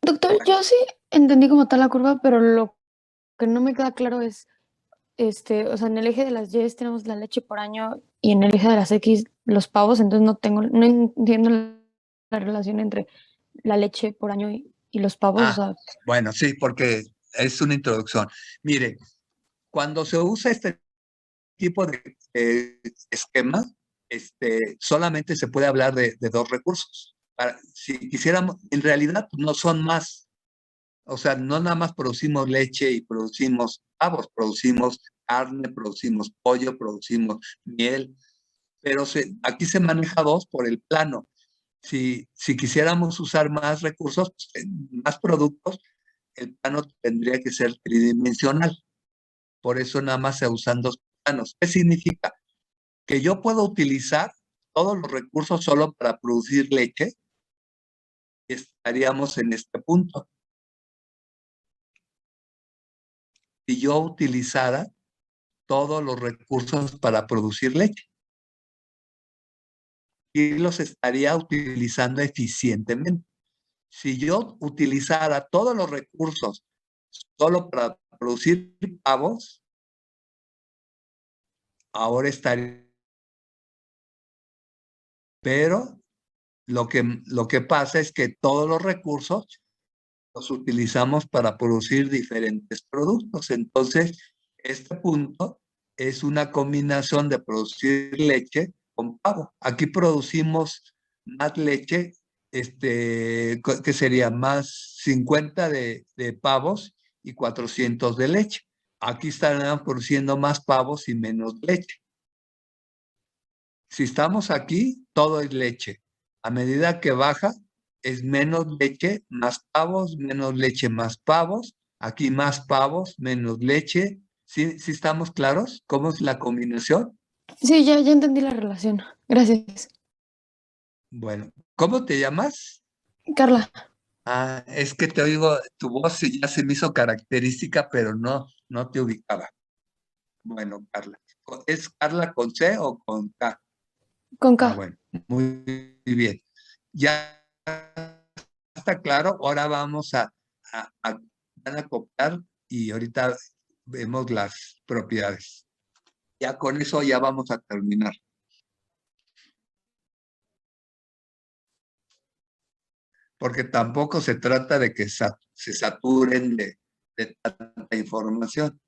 Doctor, yo sí entendí como tal la curva, pero lo que no me queda claro es, o sea, en el eje de las Y tenemos la leche por año y en el eje de las X los pavos, entonces no entiendo la relación entre la leche por año y los pavos, o sea, Bueno, sí, porque es una introducción. Mire, cuando se usa este tipo de esquema, solamente se puede hablar de dos recursos. Si quisiéramos, en realidad no son más. O sea, no nada más producimos leche y producimos pavos, producimos carne, producimos pollo, producimos miel, pero aquí se maneja dos por el plano. Si quisiéramos usar más recursos, más productos, el plano tendría que ser tridimensional. Por eso nada más se usan dos planos. ¿Qué significa? Que yo puedo utilizar todos los recursos solo para producir leche y estaríamos en este punto. Si yo utilizara todos los recursos para producir leche y los estaría utilizando eficientemente. Si yo utilizara todos los recursos solo para producir pavos, ahora estaría. Pero lo que pasa es que todos los recursos los utilizamos para producir diferentes productos. Entonces, este punto es una combinación de producir leche con pavo. Aquí producimos más leche, que sería más 50 de pavos y 400 de leche. Aquí estarán produciendo más pavos y menos leche. Si estamos aquí, todo es leche. A medida que baja, es menos leche, más pavos, menos leche, más pavos. Aquí más pavos, menos leche. ¿Sí estamos claros? ¿Cómo es la combinación? sí, ya entendí la relación. Gracias. Bueno, ¿cómo te llamas? Carla, Es que te oigo, tu voz ya se me hizo característica, pero no te ubicaba. Bueno, Carla. ¿Es Carla con C o con K? con K. Bueno, muy bien. Ya está claro, ahora vamos van a copiar y ahorita vemos las propiedades. Ya con eso ya vamos a terminar. Porque tampoco se trata de que se saturen de tanta información.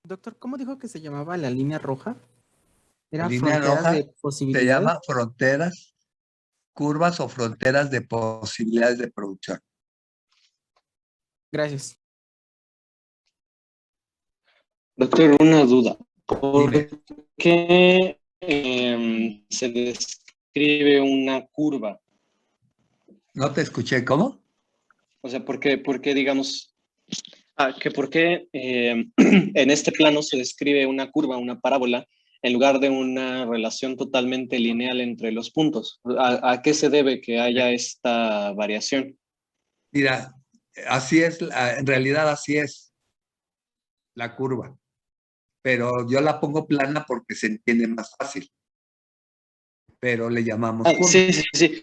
Doctor, ¿cómo dijo que se llamaba la línea roja? La ¿Era línea fronteras roja de se posibilidades? llama fronteras, curvas o fronteras de posibilidades de producción. Gracias. Doctor, una duda. Dime. ¿Por qué se describe una curva? No te escuché, ¿cómo? O sea, ¿por qué digamos, por qué en este plano se describe una curva, una parábola, en lugar de una relación totalmente lineal entre los puntos? ¿A qué se debe que haya esta variación? Mira, así es, en realidad así es la curva, pero yo la pongo plana porque se entiende más fácil. pero le llamamos curva. Sí, sí, sí.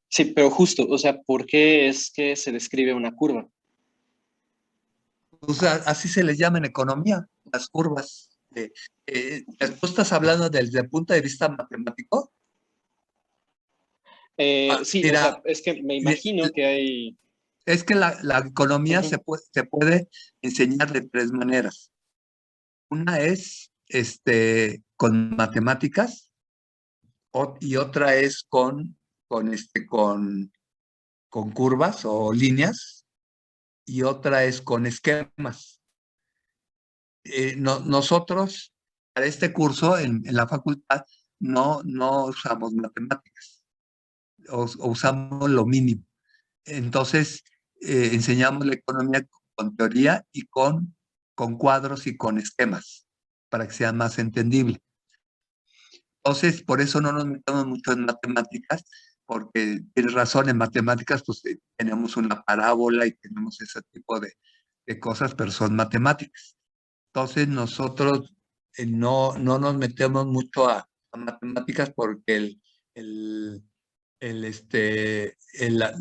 Sí, pero justo, o sea, ¿por qué es que se describe una curva? O sea, así se les llama en economía, las curvas. ¿Tú estás hablando desde el punto de vista matemático? Sí, o sea, Mira, es que me imagino que hay... es que la economía Ujú. se puede enseñar de tres maneras. Una es con matemáticas y otra es con curvas o líneas y otra es con esquemas. Nosotros, para este curso en la facultad, no usamos matemáticas, o usamos lo mínimo. Entonces, enseñamos la economía con teoría y con cuadros y con esquemas, para que sea más entendible. Entonces, por eso no nos metemos mucho en matemáticas, porque tienes razón, en matemáticas pues tenemos una parábola y tenemos ese tipo de cosas, pero son matemáticas. Entonces, nosotros no nos metemos mucho a matemáticas porque el, este, el- la-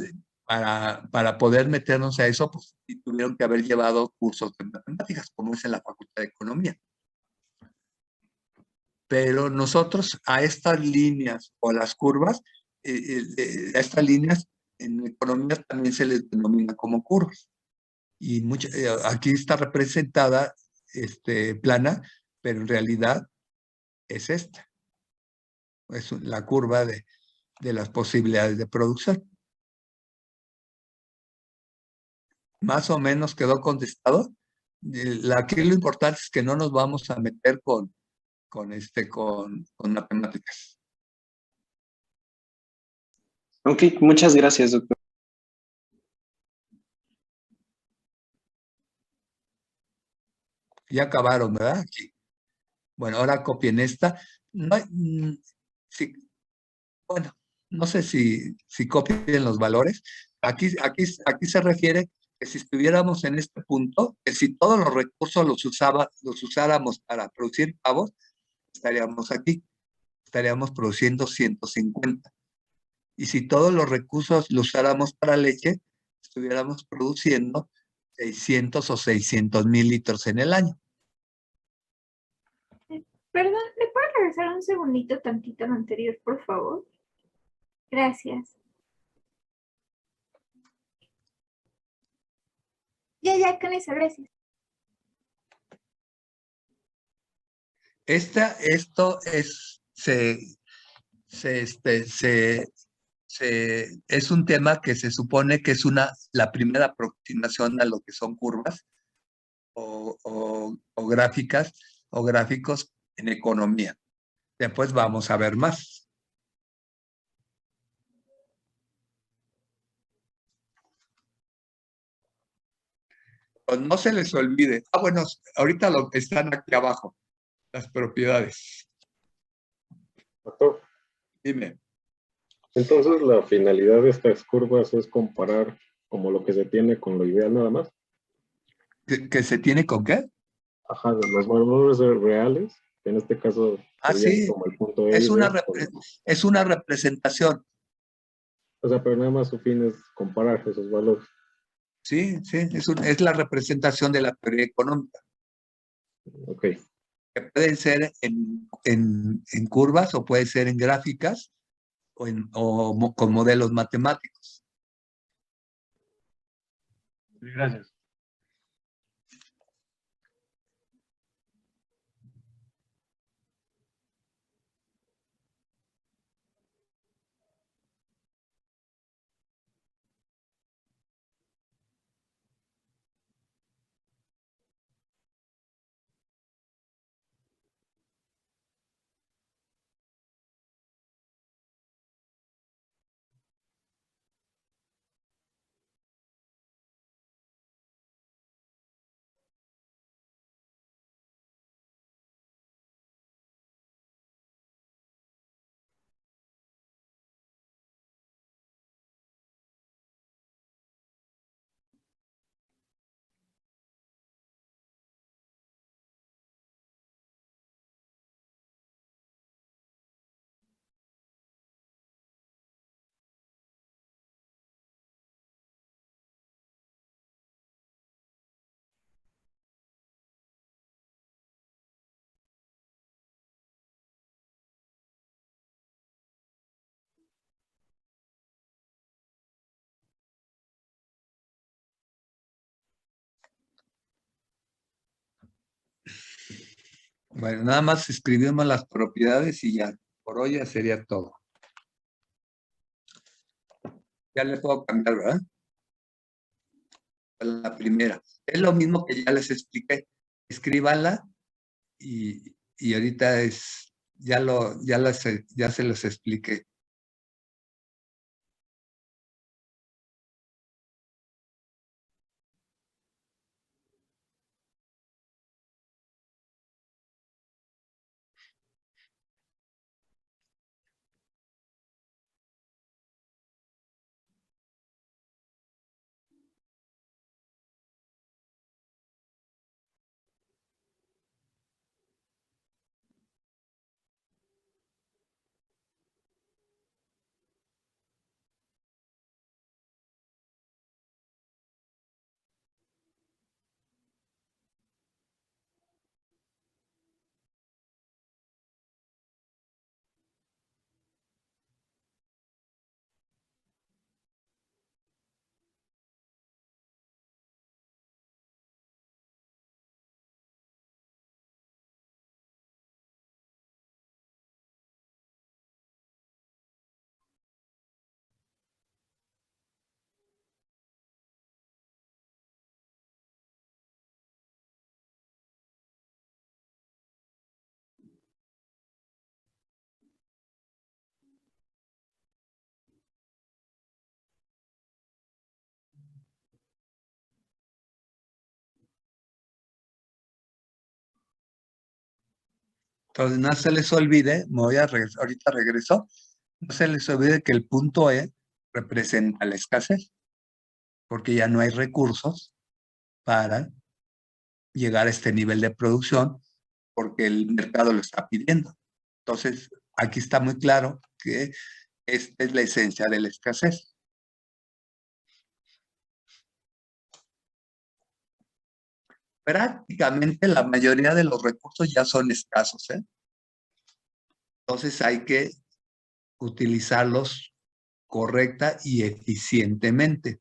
para poder meternos a eso, pues sí tuvieron que haber llevado cursos de matemáticas, como es en la Facultad de Economía. Pero nosotros a estas líneas o a las curvas, a estas líneas en economía también se les denomina como curvas. Y aquí está representada plana, pero en realidad es esta. Es la curva de las posibilidades de producción. Más o menos quedó contestado. Aquí lo importante es que no nos vamos a meter con matemáticas. Ok, muchas gracias, doctor. Ya acabaron, ¿verdad? Aquí. Bueno, ahora copien esta. No sí, bueno, no sé si copien los valores. Aquí se refiere que si estuviéramos en este punto, que si todos los recursos los usáramos para producir pavos, estaríamos aquí, estaríamos produciendo 150. Y si todos los recursos los usáramos para leche, estuviéramos produciendo 600 o 600,000 litros en el año. Perdón, ¿le puedo regresar un segundito tantito lo anterior, por favor? Gracias. Ya, con eso, gracias. Esto es un tema que se supone que es la primera aproximación a lo que son curvas o gráficas o gráficos en economía. Después vamos a ver más. Pues no se les olvide. Bueno, ahorita están aquí abajo, las propiedades. Doctor, Dime. entonces la finalidad de estas curvas es comparar como lo que se tiene con lo ideal nada más. ¿Que se tiene con qué? Ajá, de los valores reales, que en este caso serían Sí, como el punto E es y una, D. es una representación. O sea, pero nada más su fin es comparar esos valores. Sí, es la representación de la teoría económica, Ok. que pueden ser en curvas o puede ser en gráficas o con modelos matemáticos. Gracias. Bueno, nada más escribimos las propiedades y ya, por hoy ya sería todo. Ya le puedo cambiar, ¿verdad? La primera. Es lo mismo que ya les expliqué. Escríbanla y ahorita ya se los expliqué. Entonces, no se les olvide, ahorita regreso, no se les olvide que el punto E representa la escasez, porque ya no hay recursos para llegar a este nivel de producción, porque el mercado lo está pidiendo. Entonces, aquí está muy claro que esta es la esencia de la escasez. Prácticamente la mayoría de los recursos ya son escasos, ¿eh? Entonces hay que utilizarlos correcta y eficientemente.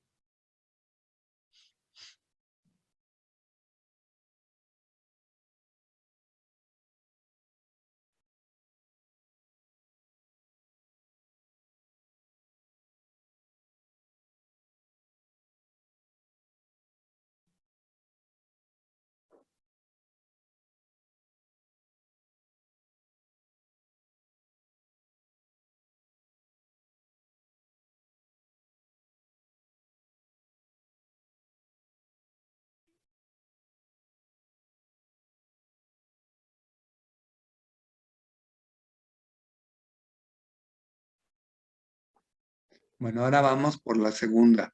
Bueno, ahora vamos por la segunda.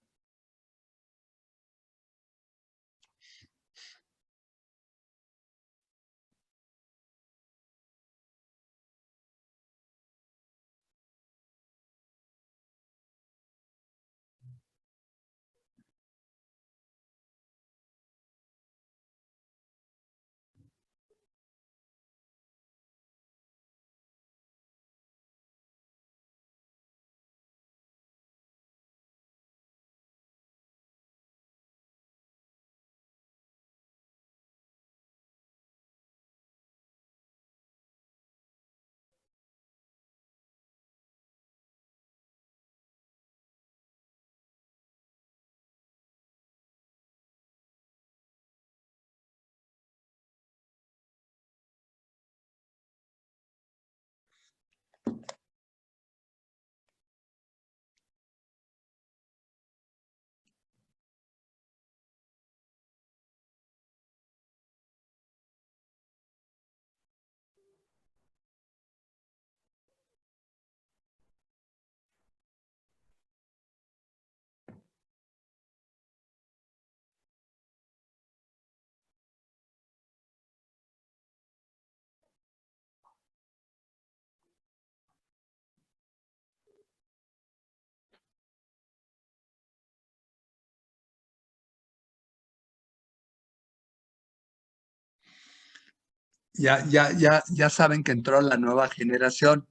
Ya saben que entró la nueva generación.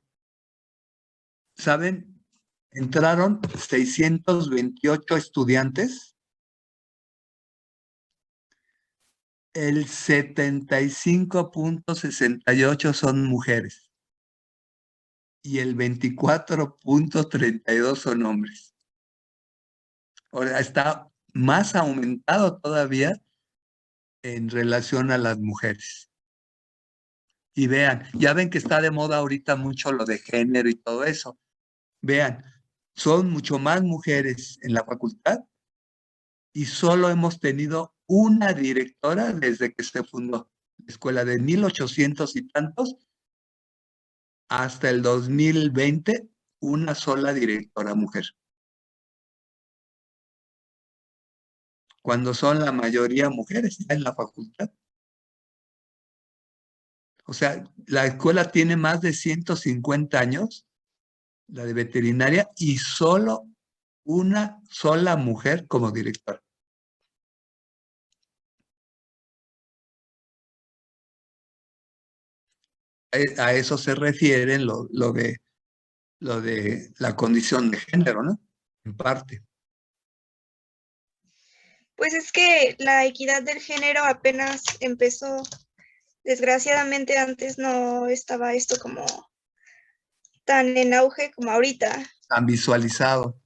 ¿Saben? Entraron 628 estudiantes el 75.68 son mujeres y el 24.32 son hombres. Ahora está más aumentado todavía en relación a las mujeres. Y vean, ya ven que está de moda ahorita mucho lo de género y todo eso. Vean, son mucho más mujeres en la facultad y solo hemos tenido una directora desde que se fundó la escuela, de 1800 y tantos hasta el 2020, una sola directora mujer. Cuando son la mayoría mujeres ya en la facultad. O sea, la escuela tiene más de 150 años, la de veterinaria, y solo una sola mujer como directora. A eso se refiere lo de la condición de género, ¿no? En parte. Pues es que la equidad del género apenas empezó. Desgraciadamente antes no estaba esto como tan en auge como ahorita. Han visualizado.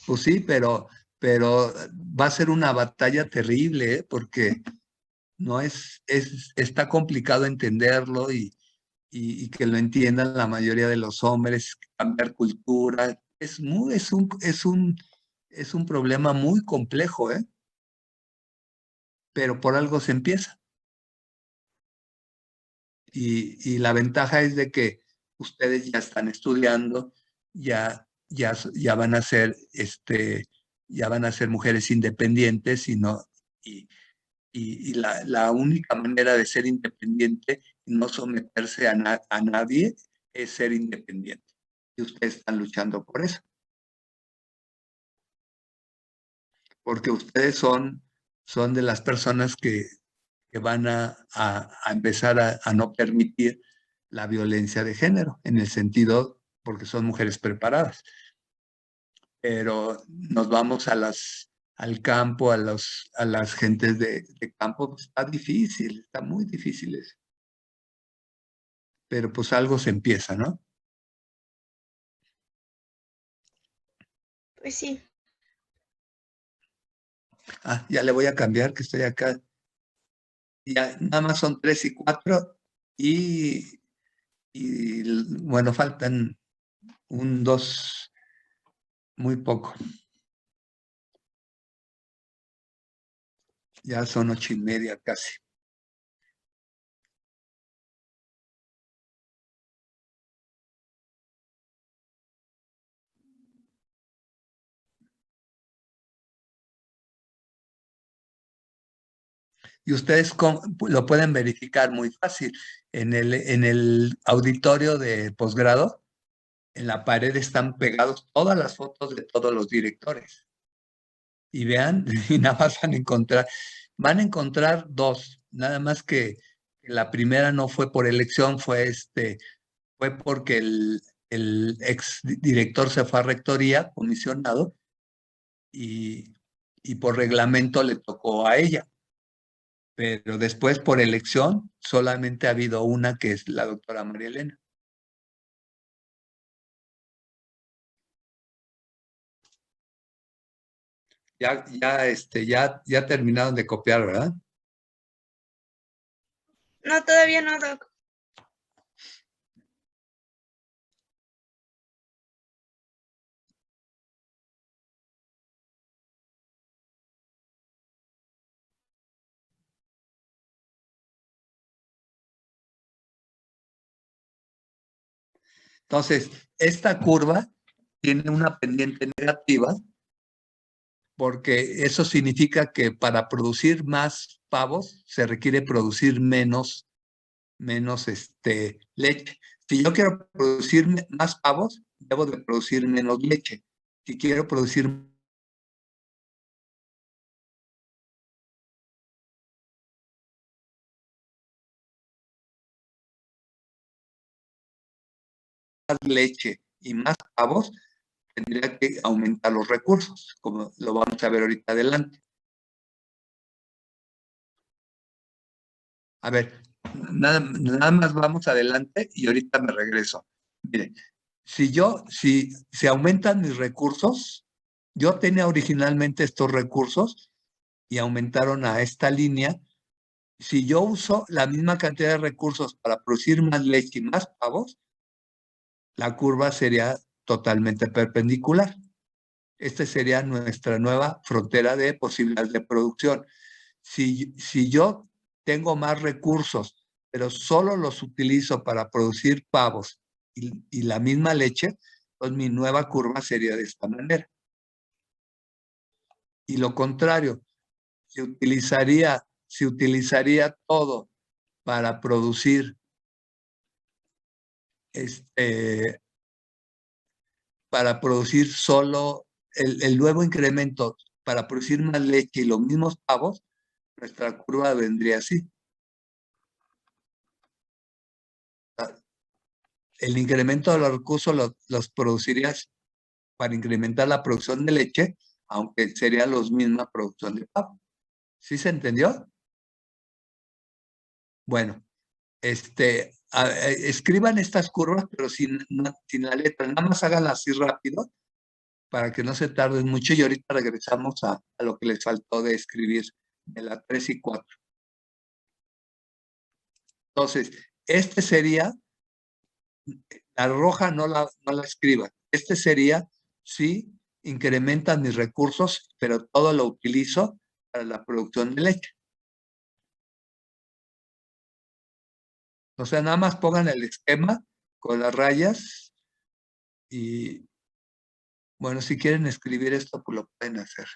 Pues sí, pero va a ser una batalla terrible, ¿eh? Porque no está complicado entenderlo y que lo entiendan la mayoría de los hombres, cambiar cultura. Es un problema muy complejo, ¿eh? Pero por algo se empieza. Y la ventaja es de que ustedes ya están estudiando, ya van a ser, ya van a ser mujeres independientes y la única manera de ser independiente y no someterse a nadie es ser independiente. Y ustedes están luchando por eso. Porque ustedes son de las personas que van a empezar a no permitir la violencia de género, en el sentido, porque son mujeres preparadas. Pero nos vamos al campo, a las gentes de campo, pues está difícil, está muy difícil eso. Pero pues algo se empieza, ¿no? Pues sí. Ya le voy a cambiar, que estoy acá. Ya nada más son 3 y 4 y bueno, faltan 2, muy poco. Ya son 8:30 casi. Y ustedes lo pueden verificar muy fácil. En el auditorio de posgrado, en la pared están pegados todas las fotos de todos los directores. Y vean, y nada más van a encontrar 2, nada más que la primera no fue por elección, fue porque el ex director se fue a rectoría, comisionado, y por reglamento le tocó a ella. Pero después por elección solamente ha habido una, que es la doctora María Elena. Ya terminaron de copiar, ¿verdad? No, todavía no, Doc. Entonces, esta curva tiene una pendiente negativa porque eso significa que para producir más pavos se requiere producir menos leche. Si yo quiero producir más pavos, debo de producir menos leche. Si quiero producir más leche y más pavos, tendría que aumentar los recursos, como lo vamos a ver ahorita adelante. A ver, nada más vamos adelante y ahorita me regreso. Mire, si aumentan mis recursos, yo tenía originalmente estos recursos y aumentaron a esta línea. Si yo uso la misma cantidad de recursos para producir más leche y más pavos, la curva sería totalmente perpendicular. Esta sería nuestra nueva frontera de posibilidades de producción. Si yo tengo más recursos, pero solo los utilizo para producir pavos y la misma leche, pues mi nueva curva sería de esta manera. Y lo contrario, se utilizaría todo para producir solo el nuevo incremento para producir más leche y los mismos pavos, nuestra curva vendría así. El incremento de los recursos los producirías para incrementar la producción de leche, aunque sería la misma producción de pavo. ¿Sí se entendió? Bueno, escriban estas curvas, pero sin la letra. Nada más háganla así rápido para que no se tarden mucho y ahorita regresamos a lo que les faltó de escribir de la 3 y 4. Entonces, sería, la roja no la escriban. Sería, sí, incrementan mis recursos, pero todo lo utilizo para la producción de leche. O sea, nada más pongan el esquema con las rayas y, bueno, si quieren escribir esto, pues lo pueden hacer.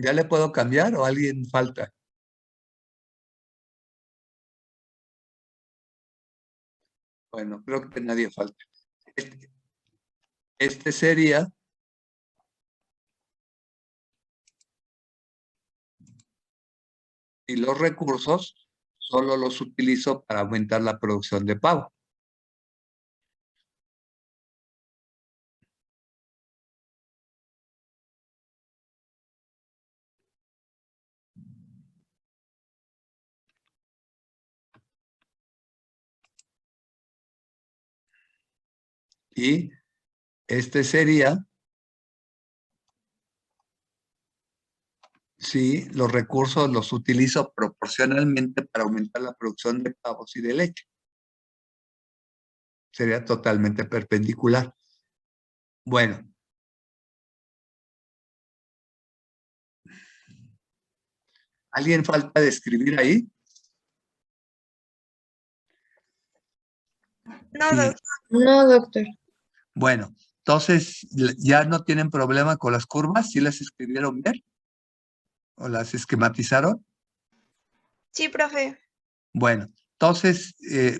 ¿Ya le puedo cambiar o alguien falta? Bueno, creo que nadie falta. Sería y los recursos solo los utilizo para aumentar la producción de pavo. Y sería si los recursos los utilizo proporcionalmente para aumentar la producción de pavos y de leche. Sería totalmente perpendicular. Bueno. ¿Alguien falta de escribir ahí? No, Sí. doctor. No, doctor. Bueno, entonces, ¿ya no tienen problema con las curvas? ¿Sí las escribieron bien? ¿O las esquematizaron? Sí, profe. Bueno, entonces,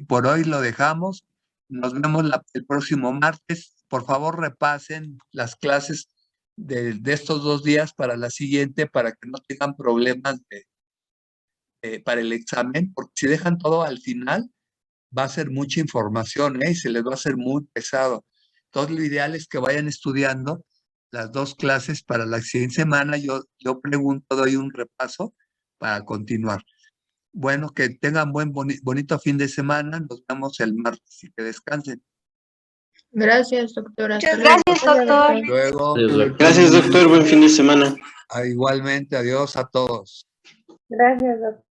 por hoy lo dejamos. Nos vemos el próximo martes. Por favor, repasen las clases de estos 2 días para la siguiente, para que no tengan problemas para el examen, porque si dejan todo al final, va a ser mucha información, y se les va a hacer muy pesado. Entonces, lo ideal es que vayan estudiando las 2 clases para la siguiente semana. Yo pregunto, doy un repaso para continuar. Bueno, que tengan bonito fin de semana. Nos vemos el martes y que descansen. Gracias, doctora. Muchas Gracias, doctor. Luego, Gracias, doctor. Buen fin de semana. igualmente, adiós a todos. Gracias, doctor.